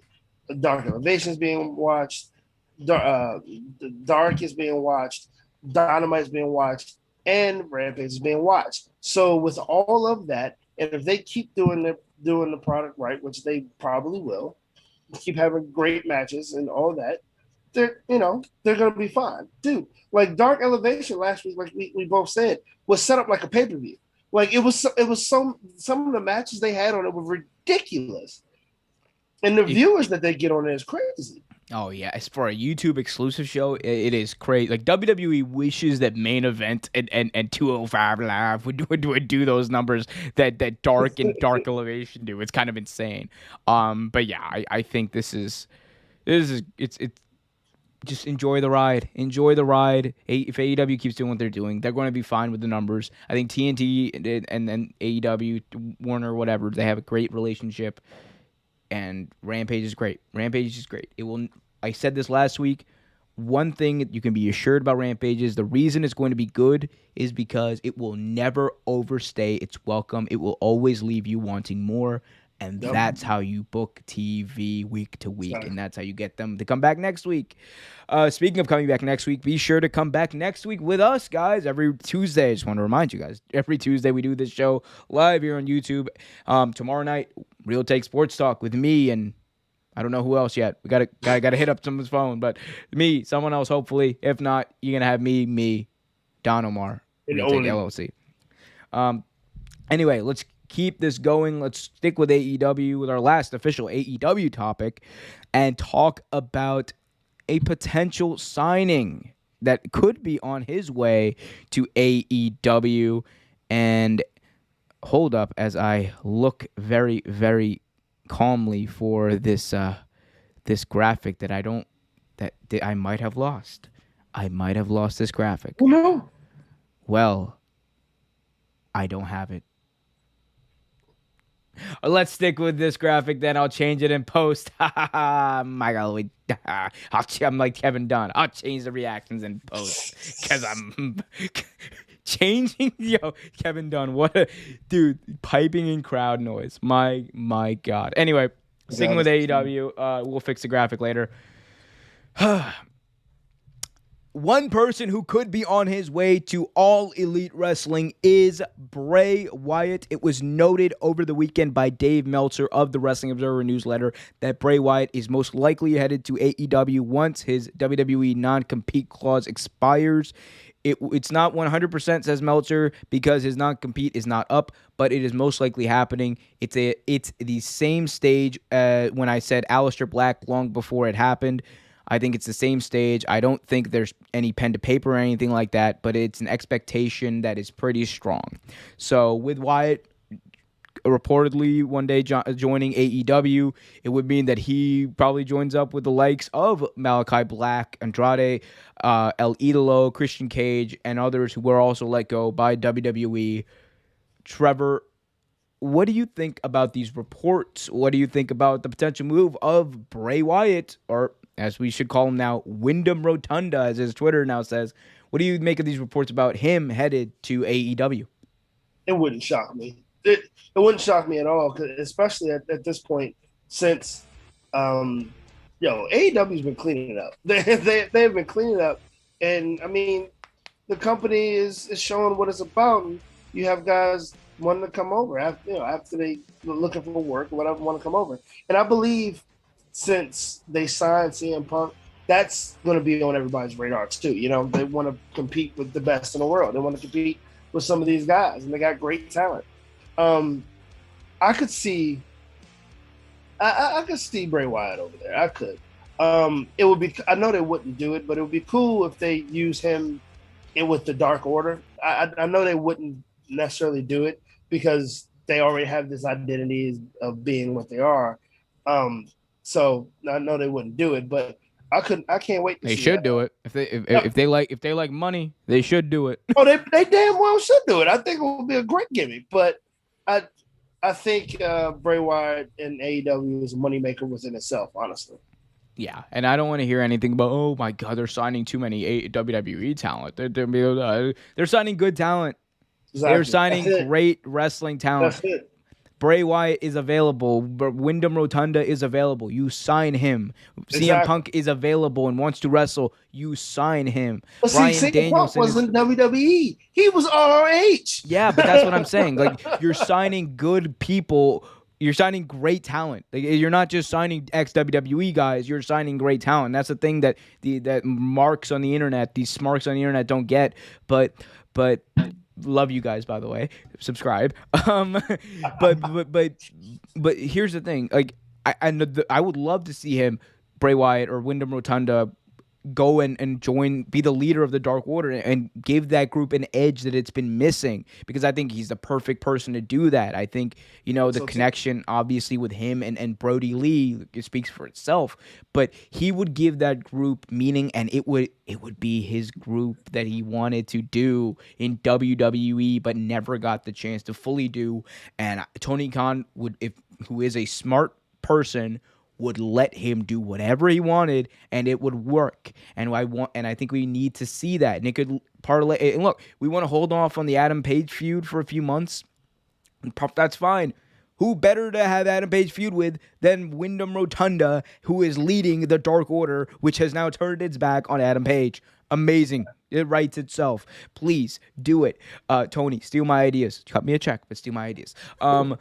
Dark Elevation is being watched. Dark is being watched. Dynamite is being watched, and Rampage is being watched. So with all of that, and if they keep doing the product right, which they probably will, keep having great matches and all that, they're gonna be fine, dude. Like, Dark Elevation last week, like we both said, was set up like a pay-per-view. Like, it was some of the matches they had on it were ridiculous, and the viewers that they get on it is crazy. Oh yeah, as for a YouTube exclusive show, it is crazy. Like, WWE wishes that Main Event and 205 Live would do those numbers that Dark and Dark Elevation do. It's kind of insane. But yeah, I think this is it's just enjoy the ride. Enjoy the ride. If AEW keeps doing what they're doing, they're going to be fine with the numbers. I think TNT and then AEW, Warner, whatever, they have a great relationship. And Rampage is great. Rampage is great. It will. I said this last week. One thing you can be assured about Rampage is the reason it's going to be good is because it will never overstay its welcome. It will always leave you wanting more. And that's how you book TV week to week. And that's how you get them to come back next week. Speaking of coming back next week, be sure to come back next week with us, guys. Every Tuesday, I just want to remind you guys, every Tuesday we do this show live here on YouTube. Tomorrow night, Real Take Sports Talk with me and I don't know who else yet. We gotta hit up someone's phone, but me, someone else, hopefully. If not, you're gonna have me, Don Omar, Real Take LLC. Anyway, let's keep this going. Let's stick with AEW with our last official AEW topic and talk about a potential signing that could be on his way to AEW. And hold up as I look very, very calmly for this this graphic that I might have lost. I might have lost this graphic. Oh, no. Well, I don't have it. Let's stick with this graphic, then I'll change it in post. My God, I'm like Kevin Dunn. I'll change the reactions in post because I'm changing. Yo, Kevin Dunn, what a dude! Piping in crowd noise. My God. Anyway, Sticking with AEW, we'll fix the graphic later. One person who could be on his way to All Elite Wrestling is Bray Wyatt. It was noted over the weekend by Dave Meltzer of the Wrestling Observer newsletter that Bray Wyatt is most likely headed to AEW once his WWE non-compete clause expires. It's not 100%, says Meltzer, because his non-compete is not up, but it is most likely happening. It's the same stage when I said Aleister Black long before it happened. I think it's the same stage. I don't think there's any pen to paper or anything like that, but it's an expectation that is pretty strong. So with Wyatt reportedly one day joining AEW, it would mean that he probably joins up with the likes of Malachi Black, Andrade, El Idolo, Christian Cage, and others who were also let go by WWE. Trevor, what do you think about these reports? What do you think about the potential move of Bray Wyatt, or as we should call him now, Wyndham Rotunda, as his Twitter now says? What do you make of these reports about him headed to AEW? It wouldn't shock me. It wouldn't shock me at all, especially at this point, since AEW's been cleaning it up. They've been cleaning it up, and I mean, the company is showing what it's about. And you have guys wanting to come over after they looking for work or whatever, want to come over, and I believe since they signed CM Punk, that's going to be on everybody's radars too. They want to compete with the best in the world. They want to compete with some of these guys, and they got great talent. I could see Bray Wyatt over there. I could. It would be. I know they wouldn't do it, but it would be cool if they use him with the Dark Order. I know they wouldn't necessarily do it because they already have this identity of being what they are. So I know they wouldn't do it, but I can't wait to see. They should do it. If they like money, they should do it. Oh, they damn well should do it. I think it would be a great gimmick, but I think Bray Wyatt in AEW is a moneymaker within itself, honestly. Yeah, and I don't want to hear anything about, oh my God, they're signing too many WWE talent. They're signing good talent. Exactly. They're signing great wrestling talent. That's it. Bray Wyatt is available. Wyndham Rotunda is available. You sign him. Exactly. CM Punk is available and wants to wrestle. You sign him. But Bryan Danielson wasn't WWE. He was ROH. Yeah, but that's what I'm saying. Like, you're signing good people. You're signing great talent. Like, you're not just signing ex-WWE guys. You're signing great talent. That's the thing that that marks on the internet, these smarks on the internet don't get. But love you guys, by the way. Subscribe. But here's the thing. Like, I would love to see him, Bray Wyatt or Wyndham Rotunda, go and join, be the leader of the Dark Order and give that group an edge that it's been missing, because I think he's the perfect person to do that. I think, the connection obviously with him and Brody Lee, it speaks for itself, but he would give that group meaning, and it would be his group that he wanted to do in WWE but never got the chance to fully do. And Tony Khan who is a smart person, would let him do whatever he wanted, and it would work. And I think we need to see that. And it could parlay. And look, we want to hold off on the Adam Page feud for a few months. That's fine. Who better to have Adam Page feud with than Wyndham Rotunda, who is leading the Dark Order, which has now turned its back on Adam Page. Amazing. It writes itself. Please do it. Tony, steal my ideas. Cut me a check, but steal my ideas. But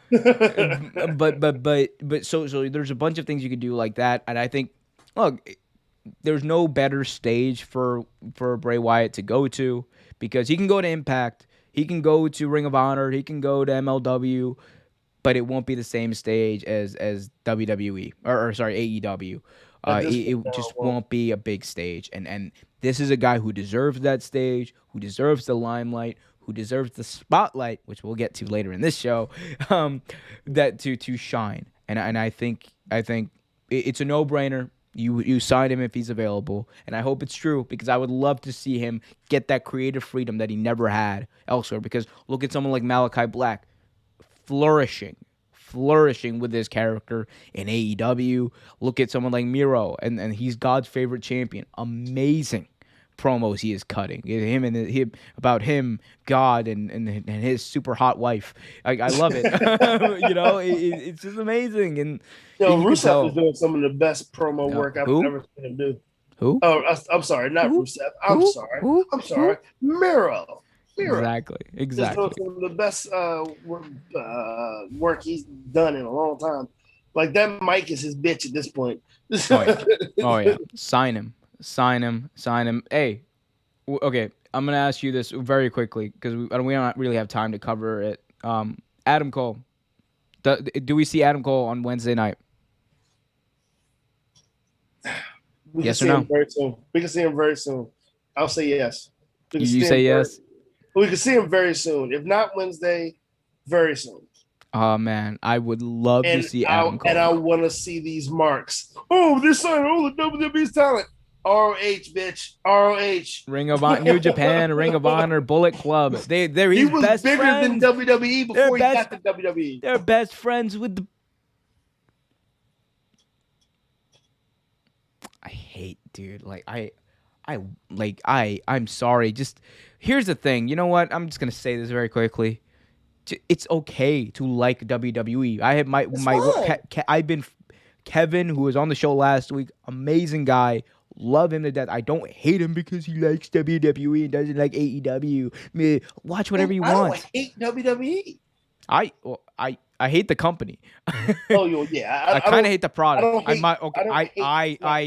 so there's a bunch of things you could do like that. And I think, look, there's no better stage for Bray Wyatt to go to, because he can go to Impact, he can go to Ring of Honor, he can go to MLW, but it won't be the same stage as WWE or AEW. It just won't be a big stage, and this is a guy who deserves that stage, who deserves the limelight, who deserves the spotlight, which we'll get to later in this show, that to shine. And I think it's a no-brainer. You sign him if he's available, and I hope it's true, because I would love to see him get that creative freedom that he never had elsewhere. Because look at someone like Malachi Black, flourishing with his character in AEW. Look at someone like Miro, and he's God's favorite champion. Amazing. promos he is cutting. Him and him about him, God, and his super hot wife. I love it. It's just amazing, and Yo, you can Rusev is tell. doing some of the best promo work I've Who? ever seen him do. Who? Oh, I'm sorry, not Who? Rusev. I'm Who? sorry. Who? I'm Who? sorry. Miro. Miro. Exactly. Just doing Exactly. some of the best work he's done in a long time. Like that Mike is his bitch at this point. Oh yeah. Oh yeah. Sign him. Sign him. Sign him. Hey. Okay. I'm gonna ask you this very quickly because we don't really have time to cover it. Adam Cole. Do we see Adam Cole on Wednesday night? We can Yes or see him no? very soon. We can see him very soon. I'll say yes. We can You see say him yes? we can see him very soon. If not Wednesday, very soon. Oh man, I would love to And see I Adam Cole. want to see these marks. Oh, this signing all the WWE's talent. ROH, bitch. ROH. Ring of Honor, New Japan, Ring of Honor, Bullet Club. They're He his was best bigger than friends. WWE They're before he best. got to WWE. They're best friends with the. I hate, dude. I'm sorry. Just here's the thing. You know what? I'm just gonna say this very quickly. It's okay to like WWE. I have I've been Kevin, who was on the show last week. Amazing guy. Love him to death. I don't hate him because he likes WWE and doesn't like AEW. Watch whatever you want. I don't hate WWE. I hate the company. Oh yeah, I kind of hate the product. I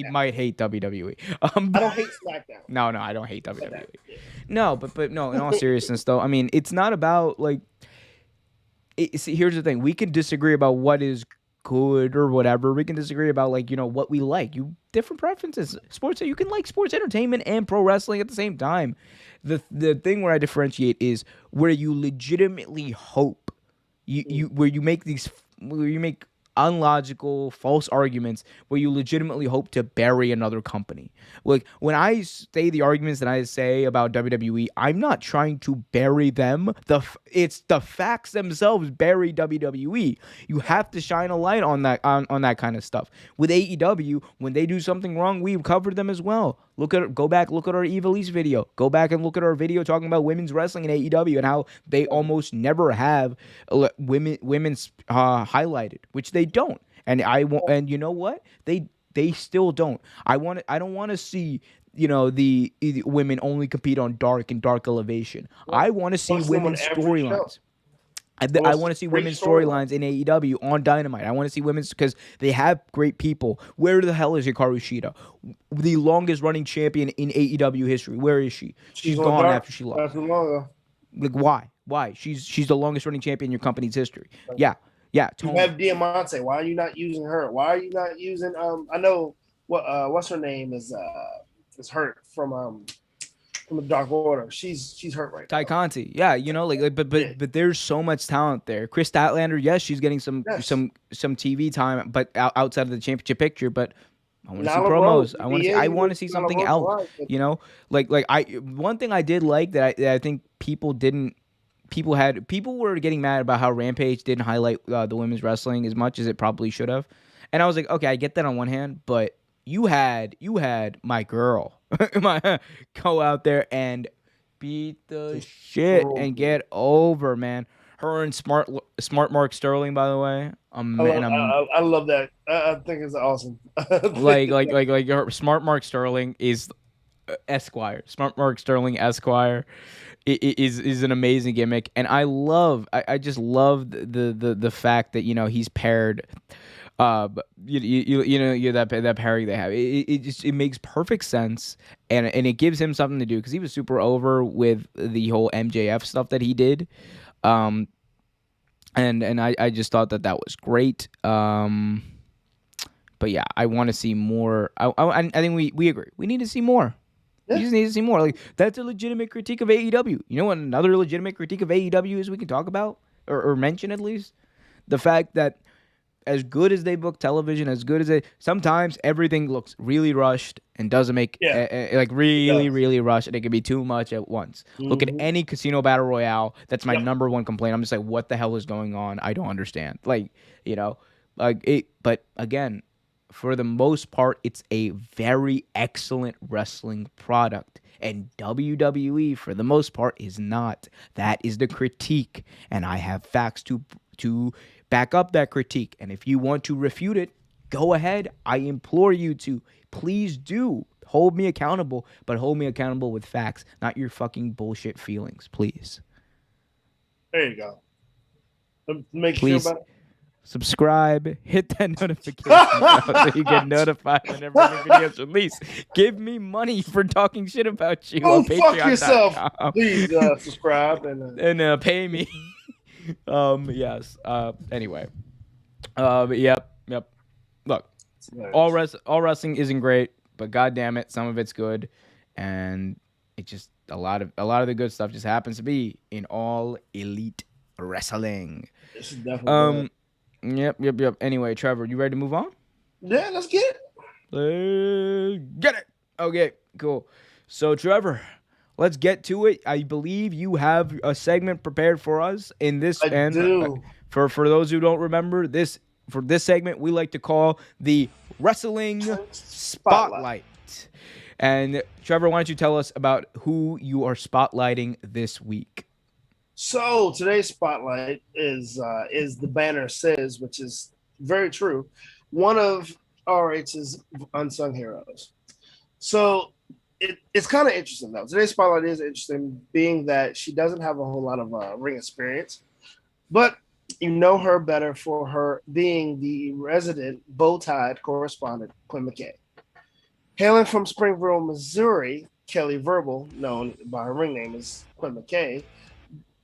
might hate WWE. I don't hate SmackDown. No, I don't hate WWE. No, but no. In all seriousness, though, I mean, it's not about like. See, here's the thing: we can disagree about what is good or whatever. We can disagree about like what we like. Different preferences. Sports. You can like sports entertainment and pro wrestling at the same time. The thing where I differentiate is where you legitimately hope. Where you make unlogical, false arguments where you legitimately hope to bury another company. Like when I say the arguments that I say about WWE, I'm not trying to bury them. It's the facts themselves bury WWE. You have to shine a light on that on that kind of stuff. With AEW, when they do something wrong, we cover them as well. Go back, look at our Evil East video. Go back and look at our video talking about women's wrestling in AEW and how they almost never have women's highlighted, which they don't. And you know what? They still don't. I don't want to see the women only compete on dark and dark elevation. I want to see women's storylines. I want to see women's storylines in AEW on Dynamite. I want to see women's because they have great people. Where the hell is Hikaru Shida, the longest running champion in AEW history? Where is she? She's gone after she lost. Like why? Why? She's the longest running champion in your company's history. Yeah. Tony. You have Diamante. Why are you not using her? Why are you not using I know what's her name is hurt from the Dark Order. She's hurt right now. Ty Conti. Yeah, but there's so much talent there. Chris Statlander, yes, she's getting some TV time, but outside of the championship picture, but I want to see promos. I want to see something else. One thing I did like that I think people didn't. People were getting mad about how Rampage didn't highlight the women's wrestling as much as it probably should have, and I was like, okay, I get that on one hand, but you had my girl go out there and beat the shit and get over, man. Her and Smart Mark Sterling, by the way. I love that. I think it's awesome. like her, Smart Mark Sterling is Esquire. Smart Mark Sterling Esquire is an amazing gimmick, and I just love the fact that he's paired. That pairing they have. It makes perfect sense, and it gives him something to do because he was super over with the whole MJF stuff that he did, and I just thought that was great. But yeah, I want to see more. I think we agree. We need to see more. Yeah. You just need to see more. Like that's a legitimate critique of AEW. You know what another legitimate critique of AEW is we can talk about or mention at least? The fact that as good as they book television, as good as sometimes everything looks really rushed and doesn't make really rushed, and it can be too much at once. Mm-hmm. Look at any casino battle royale. That's my number one complaint. I'm just like, what the hell is going on? I don't understand. But again, for the most part, it's a very excellent wrestling product. And WWE, for the most part, is not. That is the critique. And I have facts to back up that critique. And if you want to refute it, go ahead. I implore you to. Please do. Hold me accountable, but hold me accountable with facts, not your fucking bullshit feelings, please. There you go. Make sure Please about it. subscribe, hit that notification bell so you get notified whenever new videos release. Give me money for talking shit about you Go on fuck yourself. Patreon.com. Please subscribe and pay me. Yes. Anyway. Yep. Look, all wrestling isn't great, but goddamn it, some of it's good, and it just a lot of the good stuff just happens to be in all elite wrestling. This is definitely good. Yep. Anyway, Trevor, you ready to move on? Yeah, let's get it. Let's get it. Okay, cool. So, Trevor, let's get to it. I believe you have a segment prepared for us in this. I do. For those who don't remember, this segment we like to call the Wrestling Spotlight. And Trevor, why don't you tell us about who you are spotlighting this week? So today's spotlight is the banner says, which is very true, one of RH's unsung heroes. So it's kind of interesting though. Today's spotlight is interesting, being that she doesn't have a whole lot of ring experience, but you know her better for her being the resident bow-tied correspondent, Quinn McKay. Hailing from Springville, Missouri, Kelly Verbal, known by her ring name as Quinn McKay,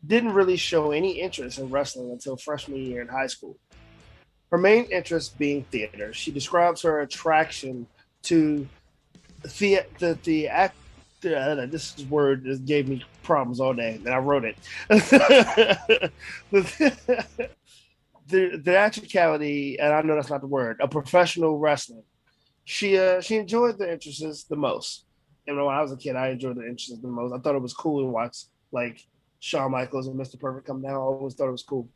didn't really show any interest in wrestling until freshman year in high school. Her main interest being theater. She describes her attraction to this word just gave me problems all day, and I wrote it. The theatricality, and I know that's not the word, of professional wrestling. She enjoyed the interests the most. And when I was a kid, I enjoyed the interests the most. I thought it was cool to watch like Shawn Michaels and Mr. Perfect come down. I always thought it was cool.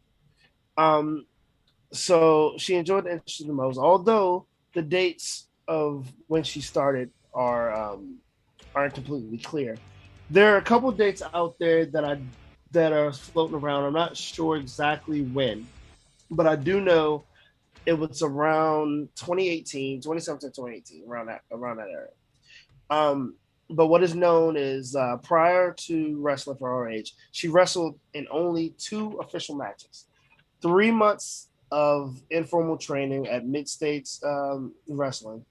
So she enjoyed the interests the most, although the dates of when she started aren't completely clear. There are a couple dates out there that are floating around. I'm not sure exactly when, but I do know it was around 2018, 2017, 2018, around that area. But what is known is prior to wrestling for RH, she wrestled in only 2 official matches, 3 months of informal training at Mid-States Wrestling,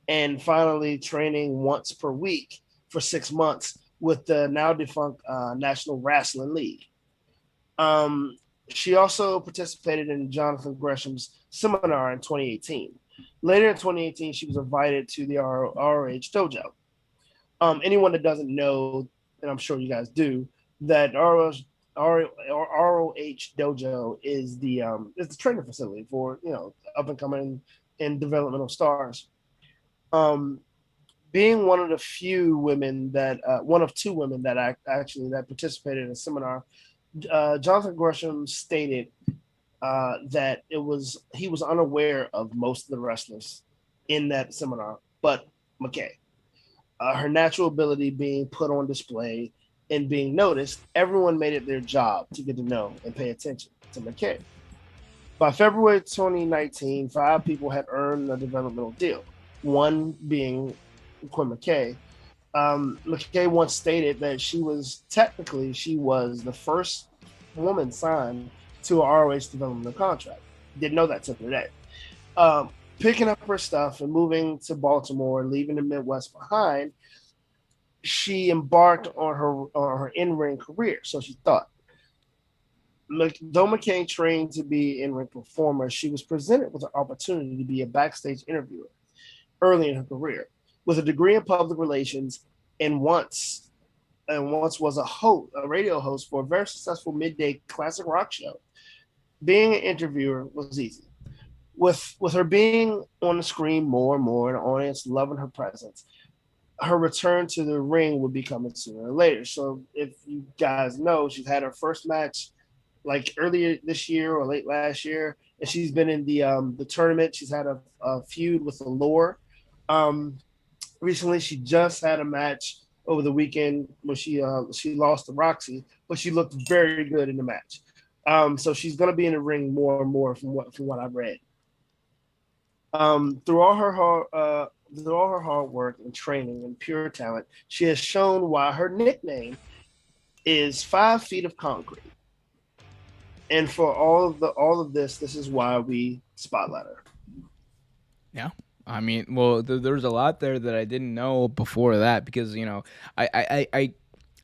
and finally training once per week for 6 months with the now defunct National Wrestling League. She also participated in Jonathan Gresham's seminar in 2018. Later in 2018, she was invited to the ROH dojo. Anyone that doesn't know, and I'm sure you guys do, that ROH dojo is the training facility for up and coming and developmental stars. Being one of the few women that one of 2 women that actually participated in a seminar, Jonathan Gresham stated that he was unaware of most of the wrestlers in that seminar, but McKay. Her natural ability being put on display and being noticed, everyone made it their job to get to know and pay attention to McKay. By February 2019, 5 people had earned a developmental deal, one being Quinn McKay. McKay once stated that she was the first woman signed to a ROH developmental contract. Didn't know that till today. Picking up her stuff and moving to Baltimore, leaving the Midwest behind, she embarked on her in-ring career. So she thought. Though McKay trained to be an in-ring performer, she was presented with an opportunity to be a backstage interviewer early in her career. With a degree in public relations, and once was a radio host for a very successful midday classic rock show. Being an interviewer was easy. With her being on the screen more and more, and the audience loving her presence, her return to the ring would be coming sooner or later. So if you guys know, she's had her first match like earlier this year or late last year, and she's been in the tournament. She's had a feud with Allure. Recently, she just had a match over the weekend when she lost to Roxy, but she looked very good in the match. So she's going to be in the ring more and more from what I've read. Through all her hard work and training and pure talent, she has shown why her nickname is 5 feet of concrete. And for all of this is why we spotlight her. Yeah. I mean, well, there's a lot there that I didn't know before that because,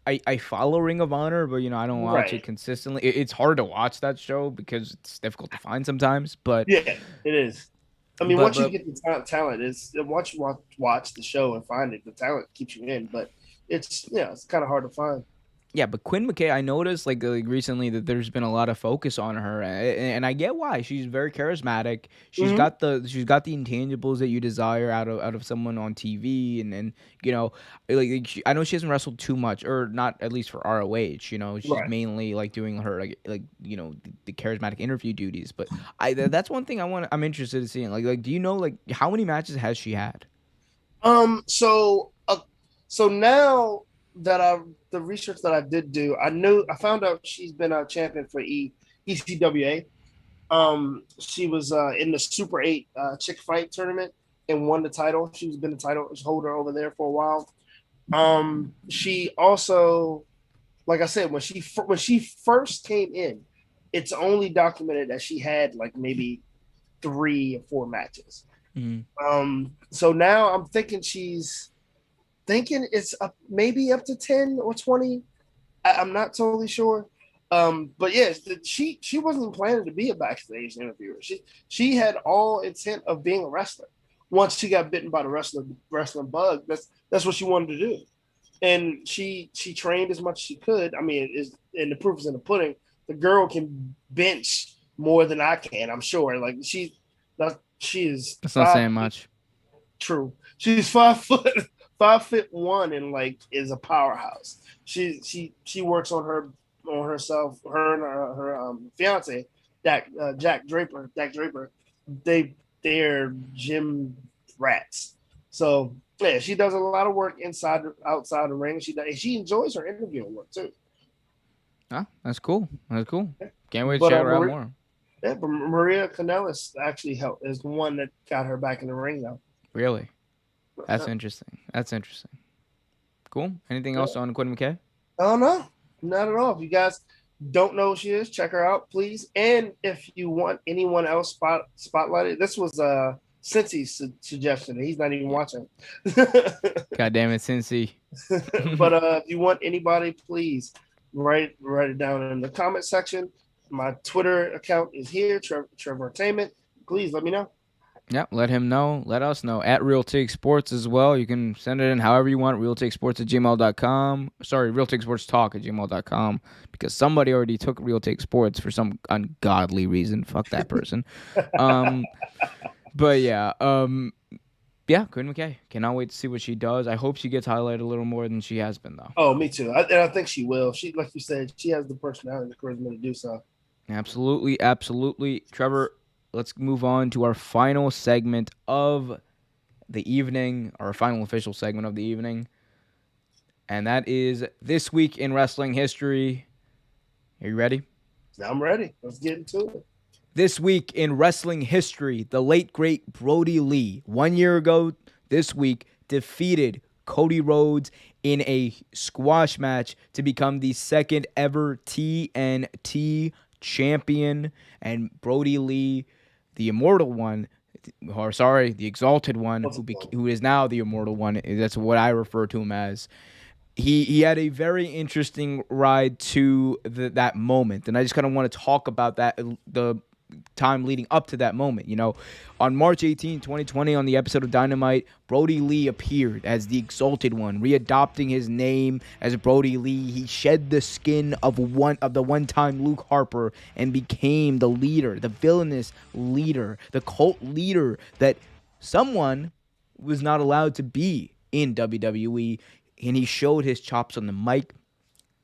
I follow Ring of Honor, but, I don't watch it Right. consistently. It's hard to watch that show because it's difficult to find sometimes, but Yeah, it is. I mean, but once you but get the talent, it's once you watch the show and find it, the talent keeps you in. But it's kind of hard to find. yeah, but Quinn McKay, I noticed like recently that there's been a lot of focus on her, and I get why. She's very charismatic. Mm-hmm. She's got the intangibles that you desire out of someone on TV, and I know she hasn't wrestled too much, or not at least for ROH. She's Right. mainly like doing her the charismatic interview duties. But that's one thing I'm interested in seeing. Like do you know like how many matches has she had? So so now that the research that I did do, I found out she's been a champion for ECWA. She was in the Super 8 chick fight tournament and won the title. She's been the title holder over there for a while. She also, like I said, when she first came in, it's only documented that she had like maybe 3 or 4 matches. Mm. So now I'm thinking it's up maybe up to 10 or 20. I'm not totally sure. But yes, she wasn't planning to be a backstage interviewer. She had all intent of being a wrestler. Once she got bitten by the wrestling bug, that's what she wanted to do. And she trained as much as she could. I mean, and the proof is in the pudding. The girl can bench more than I can. I'm sure. Like she is That's not saying 5 feet. much. True. She's 5 foot 5'1" and like is a powerhouse. She works on herself. Her and her fiance, Jack Draper. They're gym rats. So yeah, she does a lot of work outside the ring. She enjoys her interviewing work too. Ah, that's cool. That's cool. Can't wait to But check her out more. but Maria Kanellis actually helped is the one that got her back in the ring now. Really? That's interesting. That's interesting. Cool. Anything else on Quinn McKay? Oh no, not at all. If you guys don't know who she is, check her out, please. And if you want anyone else spotlighted, this was Cincy's suggestion. He's not even watching. God damn it, Cincy. But if you want anybody, please write it down in the comment section. My Twitter account is here, Trevor Entertainment. Please let me know. Yeah, let him know. Let us know. At Real Take Sports as well. You can send it in however you want. RealTakeSports@gmail.com. Sorry, RealTakeSportsTalk@gmail.com. Because somebody already took Real Take Sports for some ungodly reason. Fuck that person. But yeah. Yeah, Quinn McKay. Cannot wait to see what she does. I hope she gets highlighted a little more than she has been, though. Oh, me too. And I think she will. She, like you said, she has the personality and the charisma to do so. Absolutely, absolutely. Trevor, let's move on to our final segment of the evening, our final official segment of the evening. And that is This Week in Wrestling History. Are you ready? I'm ready. Let's get into it. This week in wrestling history, the late, great Brody Lee, 1 year ago this week, defeated Cody Rhodes in a squash match to become the second ever TNT champion. And Brody Lee, the immortal one, the exalted one, who is now the immortal one, that's what I refer to him as. He had a very interesting ride to that moment, and I just kind of want to talk about that, the time leading up to that moment. On March 18, 2020, on the episode of Dynamite, Brody Lee appeared as the Exalted One, readopting his name as Brody Lee. He shed the skin of the one-time Luke Harper and became the leader, the villainous leader, the cult leader that someone was not allowed to be in WWE. And he showed his chops on the mic,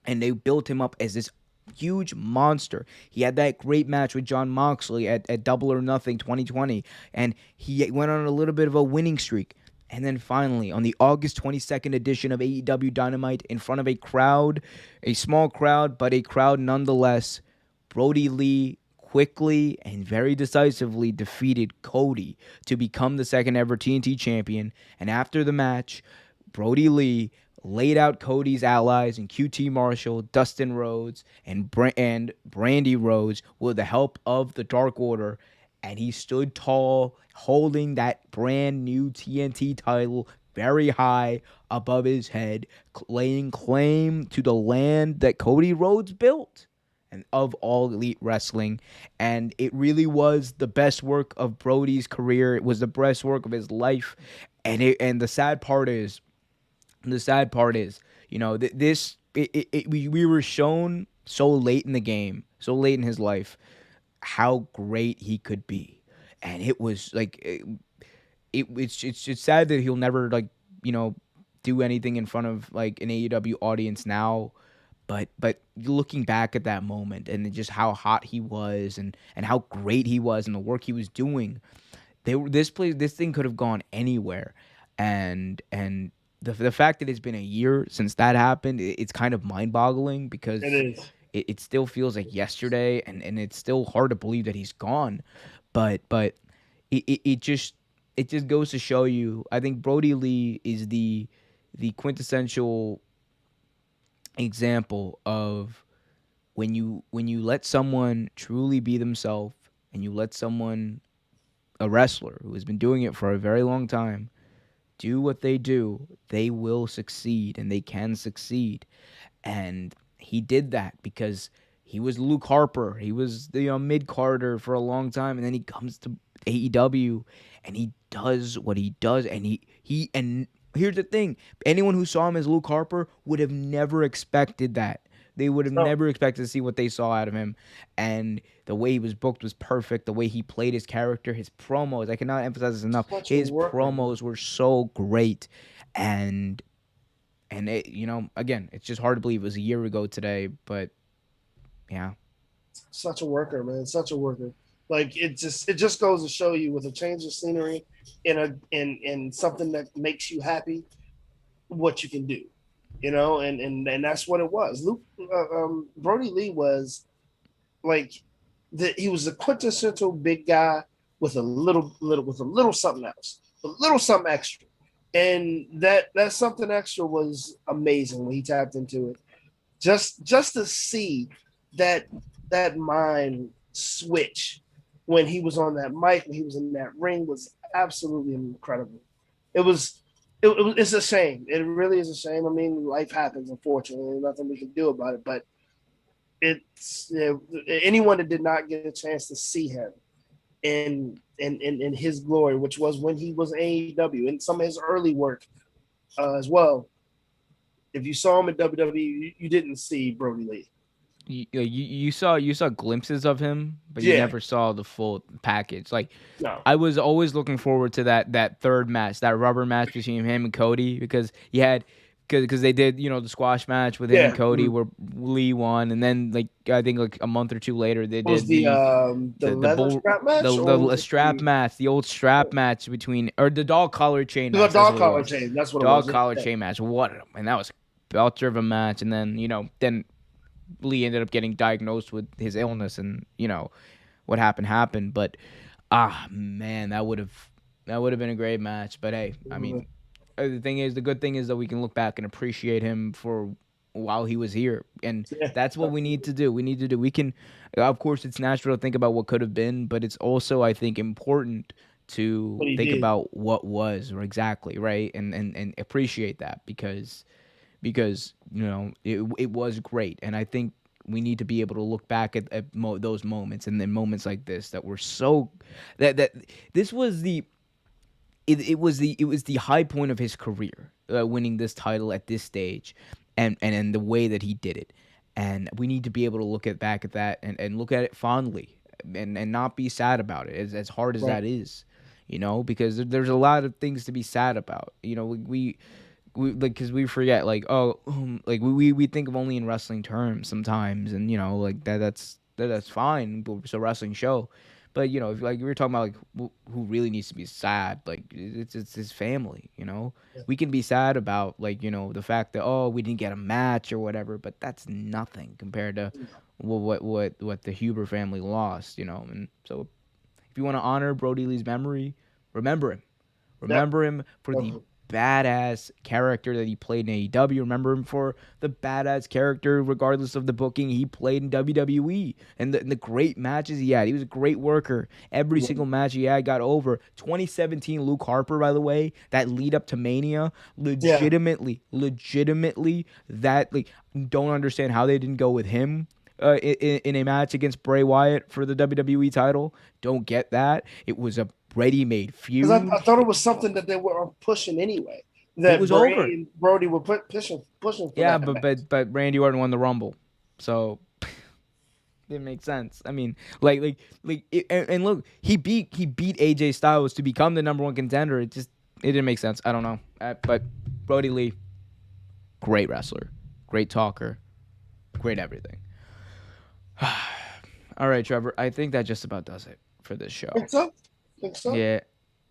and they built him up as this huge monster. He had that great match with Jon Moxley at Double or Nothing 2020, and he went on a little bit of a winning streak. And then finally, on the August 22nd edition of AEW Dynamite, in front of a crowd, a small crowd, but a crowd nonetheless, Brody Lee quickly and very decisively defeated Cody to become the second ever TNT champion. And after the match, Brody Lee laid out Cody's allies in QT Marshall, Dustin Rhodes, and Brandy Rhodes with the help of the Dark Order, and he stood tall, holding that brand new TNT title very high above his head, laying claim to the land that Cody Rhodes built and of all elite wrestling. And it really was the best work of Brody's career. It was the best work of his life. And the sad part is, we were shown so late in the game, so late in his life, how great he could be, and it was like it's sad that he'll never you know do anything in front of like an AEW audience now. But looking back at that moment and just how hot he was and how great he was and the work he was doing, this thing could have gone anywhere, and the fact that it's been a year since that happened, it's kind of mind boggling because It is. it still feels like yesterday, and it's still hard to believe that he's gone. But it just goes to show you. I think Brody Lee is the quintessential example of when you let someone truly be themselves, and you let someone, a wrestler who has been doing it for a very long time, do what they do, they will succeed, and they can succeed. And he did that because he was Luke Harper. He was the mid Carter for a long time, and then he comes to AEW and he does what he does. And here's the thing: anyone who saw him as Luke Harper would have never expected that. They would have So never expected to see what they saw out of him. And the way he was booked was perfect. The way he played his character, his promos, I cannot emphasize this enough. such a His worker. promos were so great. And it, again, it's just hard to believe it was a year ago today, but yeah. Such a worker, man. Such a worker. Like it just goes to show you with a change of scenery in something that makes you happy, what you can do. And that's what it was. Brody Lee was like he was a quintessential big guy with a little something else, a little something extra, and that something extra was amazing when he tapped into it. Just to see that that mind switch when he was on that mic, when he was in that ring, was absolutely incredible. It was it's a shame. It really is a shame. I mean, life happens, unfortunately. There's nothing we can do about it. But anyone that did not get a chance to see him in his glory, which was when he was AEW and some of his early work as well. If you saw him at WWE, you didn't see Brody Lee. You saw glimpses of him, but you Yeah, never saw the full package. Like, no, I was always looking forward to that third match, that rubber match between him and Cody, because because they did the squash match with him and yeah. Cody Mm. where Lee won, and then like I think like a month or two later they Was did the the leather bull strap match, or was it strap match, the old strap match between, or the dog collar chain the match. That's dog what it collar was. chain? That's what it Dog was. collar Yeah. chain match. What? And that was belter of a match. And then then Lee ended up getting diagnosed with his illness, and what happened. But man, that would have been a great match. But hey, I mean, the good thing is that we can look back and appreciate him for while he was here, and Yeah, that's what we need to absolutely. do. We can, of course, it's natural to think about what could have been, but it's also, I think, important What to he think did. about what was, or exactly, right, and appreciate that, because it was great. And I think we need to be able to look back at those moments, and then moments like this that were so that this was it was the high point of his career, winning this title at this stage, and the way that he did it. And we need to be able to back at that, and look at it fondly, and not be sad about it, as hard as Right. that is, because there's a lot of things to be sad about. We like, because we forget, like, oh, like we think of only in wrestling terms sometimes, and like that's fine, but it's a wrestling show. But if, like we were talking about, like who really needs to be sad, like it's his family. We can be sad about, like, the fact that, oh, we didn't get a match or whatever, but that's nothing compared to what the Huber family lost. And so if you want to honor Brody Lee's memory, remember him. Yep. Remember him for the badass character that he played in AEW. Remember him for the badass character, regardless of the booking, he played in WWE and the great matches he had. He was a great worker. Every single match he had got over. 2017 Luke Harper, by the way, that lead up to Mania, legitimately, that, like, don't understand how they didn't go with him in a match against Bray Wyatt for the WWE title. Don't get that. It was a ready-made feud. I thought it was something that they were pushing anyway. That it was over. Brody were pushing. Yeah, but Randy Orton won the Rumble, so it didn't make sense. I mean, and look, he beat AJ Styles to become the number one contender. It didn't make sense. I don't know, but Brody Lee, great wrestler, great talker, great everything. All right, Trevor. I think that just about does it for this show. Think so? Yeah,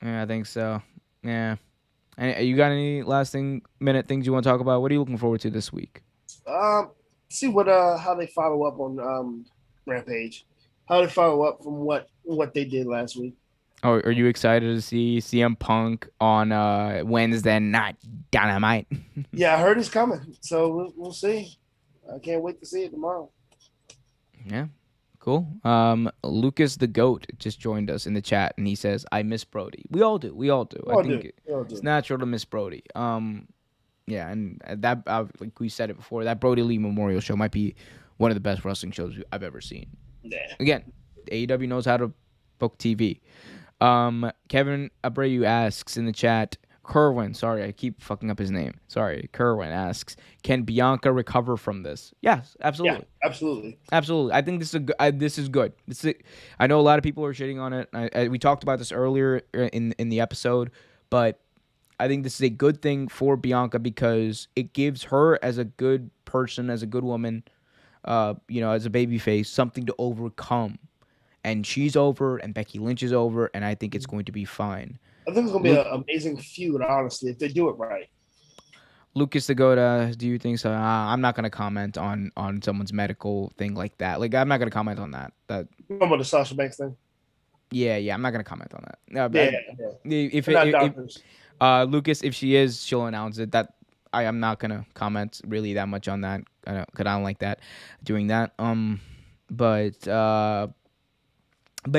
I think so. Yeah. And you got any minute things you want to talk about? What are you looking forward to this week? See what how they follow up on Rampage. How they follow up from what they did last week. Oh, are you excited to see CM Punk on Wednesday Night Dynamite? Yeah, I heard it's coming, so we'll see. I can't wait to see it tomorrow. Yeah. Cool. Lucas the Goat just joined us in the chat, and he says, "I miss Brody." We all do. I think it's natural to miss Brody. Yeah, and that, like we said it before, that Brody Lee Memorial Show might be one of the best wrestling shows I've ever seen. Yeah. Again, AEW knows how to book TV. Kevin Abreu asks in the chat, Kerwin, sorry, I keep fucking up his name. Sorry, Kerwin asks, can Bianca recover from this? Yes, absolutely. Yeah, absolutely. I think this is good. I know a lot of people are shitting on it. We talked about this earlier in the episode, but I think this is a good thing for Bianca because it gives her, as a good person, as a good woman, as a babyface, something to overcome. And she's over, and Becky Lynch is over, and I think it's going to be fine. I think it's going to be an amazing feud, honestly, if they do it right. Lucas the Goda, do you think so? I'm not going to comment on someone's medical thing like that. Like, I'm not going to comment on that. You know about the Sasha Banks thing? Yeah, I'm not going to comment on that. Lucas, if she is, she'll announce it. That I am not going to comment really that much on that because I don't like that, doing that. But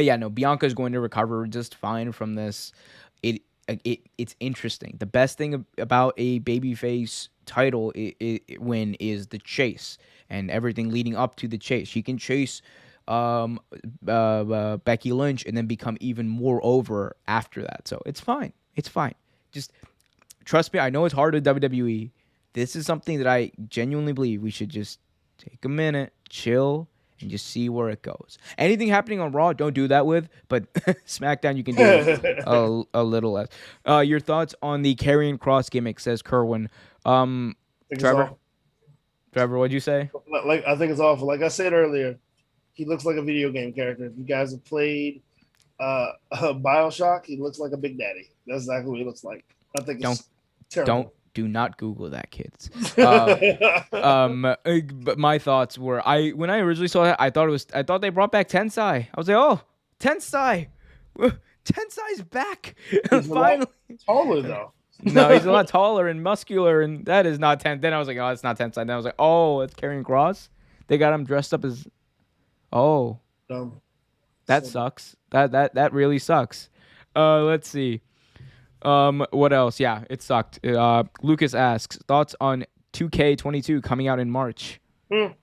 yeah, no, Bianca's going to recover just fine from this. It's interesting. The best thing about a babyface title win is the chase and everything leading up to the chase. She can chase Becky Lynch and then become even more over after that. So it's fine. Just trust me. I know it's hard with WWE. This is something that I genuinely believe we should just take a minute, chill, and just see where it goes. Anything happening on Raw, don't do that with, but SmackDown you can do a little less. Your thoughts on the Karrion Kross gimmick, says Kerwin. Trevor, what'd you say? I think it's awful. Like I said earlier, he looks like a video game character. If you guys have played BioShock, he looks like a Big Daddy. That's exactly what he looks like. I think it's terrible. Do not Google that, kids. But my thoughts were, when I originally saw that, I thought they brought back Tensai. I was like, oh, Tensai's back. He's finally taller though. No, he's a lot taller and muscular, and that is not Tensai. Then I was like, oh, it's not Tensai. Then I was like, oh, it's Karrion Kross. They got him dressed up as. Oh, that sucks. That really sucks. Let's see. What else? Yeah, it sucked. Lucas asks, thoughts on 2K22 coming out in March? You're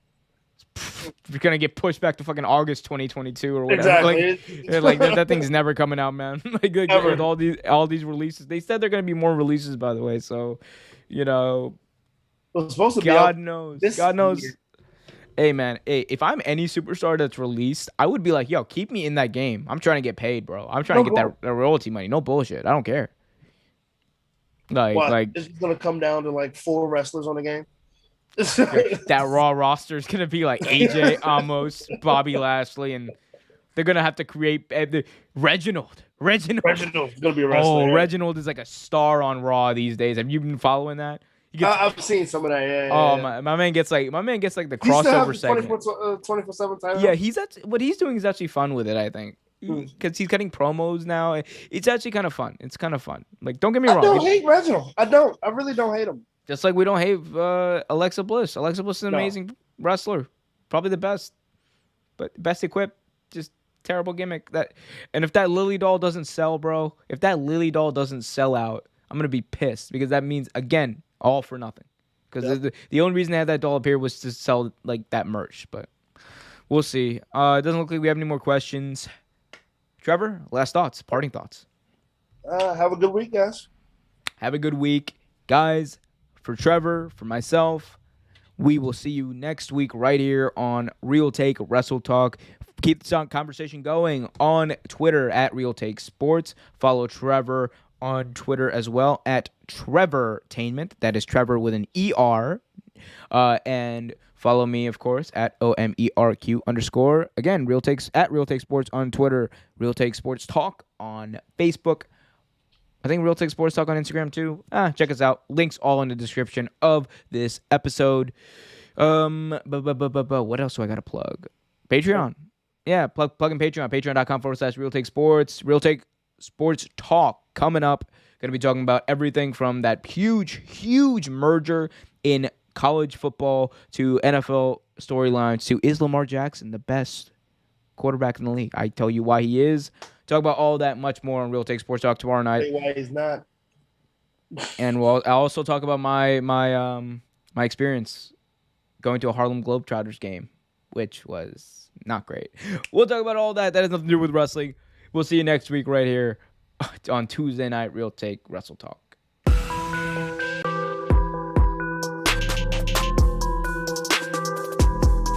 gonna get pushed back to fucking August 2022 or whatever. Exactly. Like that thing's never coming out, man. like with all these releases, they said they're gonna be more releases, by the way. So, well, it's supposed to God be knows. God knows. Year. Hey man, if I'm any superstar that's released, I would be like, yo, keep me in that game. I'm trying to get paid, bro. I'm trying to get that royalty money. No bullshit. I don't care. Like it's gonna come down to like 4 wrestlers on the game. That Raw roster is gonna be like AJ, Amos, Bobby Lashley, and They're gonna have to create Reginald. Reginald's gonna be a wrestler. Oh, Yeah. Reginald is like a star on Raw these days. Have you been following that? He gets, I've seen some of that. Yeah, oh yeah. my man gets like the He still have crossover the segment. 24/7 title. Yeah, what he's doing is actually fun with it. I think because he's cutting promos now. It's actually kind of fun. It's kind of fun. Like, don't get me wrong. I don't hate Reginald. I don't. I really don't hate him. Just like we don't hate Alexa Bliss. Alexa Bliss is an amazing wrestler, probably the best, but best equipped. Just terrible gimmick. And if that Lily doll doesn't sell, bro, if that Lily doll doesn't sell out, I'm gonna be pissed because that means again all for nothing. Because the only reason they had that doll appear was to sell like that merch, but we'll see. It doesn't look like we have any more questions. Trevor, last thoughts, parting thoughts. Have a good week, guys. Have a good week, guys. For Trevor, for myself, we will see you next week right here on Real Take Wrestle Talk. Keep the conversation going on Twitter at Real Take Sports. Follow Trevor on Twitter as well at Trevortainment. That is Trevor with an ER. And follow me, of course, at OMERQ_. Again, Real Takes at Real Take Sports on Twitter. Real Take Sports Talk on Facebook. I think Real Take Sports Talk on Instagram too. Check us out. Links all in the description of this episode. What else do I got to plug? Patreon. Yeah, plug in Patreon. Patreon.com/Real Take Sports. Real Take Sports Talk coming up. Going to be talking about everything from that huge merger in college football to NFL storylines to is Lamar Jackson the best quarterback in the league? I tell you why he is. Talk about all that much more on Real Take Sports Talk tomorrow night. Why he's not. And I'll also talk about my experience going to a Harlem Globetrotters game, which was not great. We'll talk about all that. That has nothing to do with wrestling. We'll see you next week right here on Tuesday night Real Take Wrestle Talk.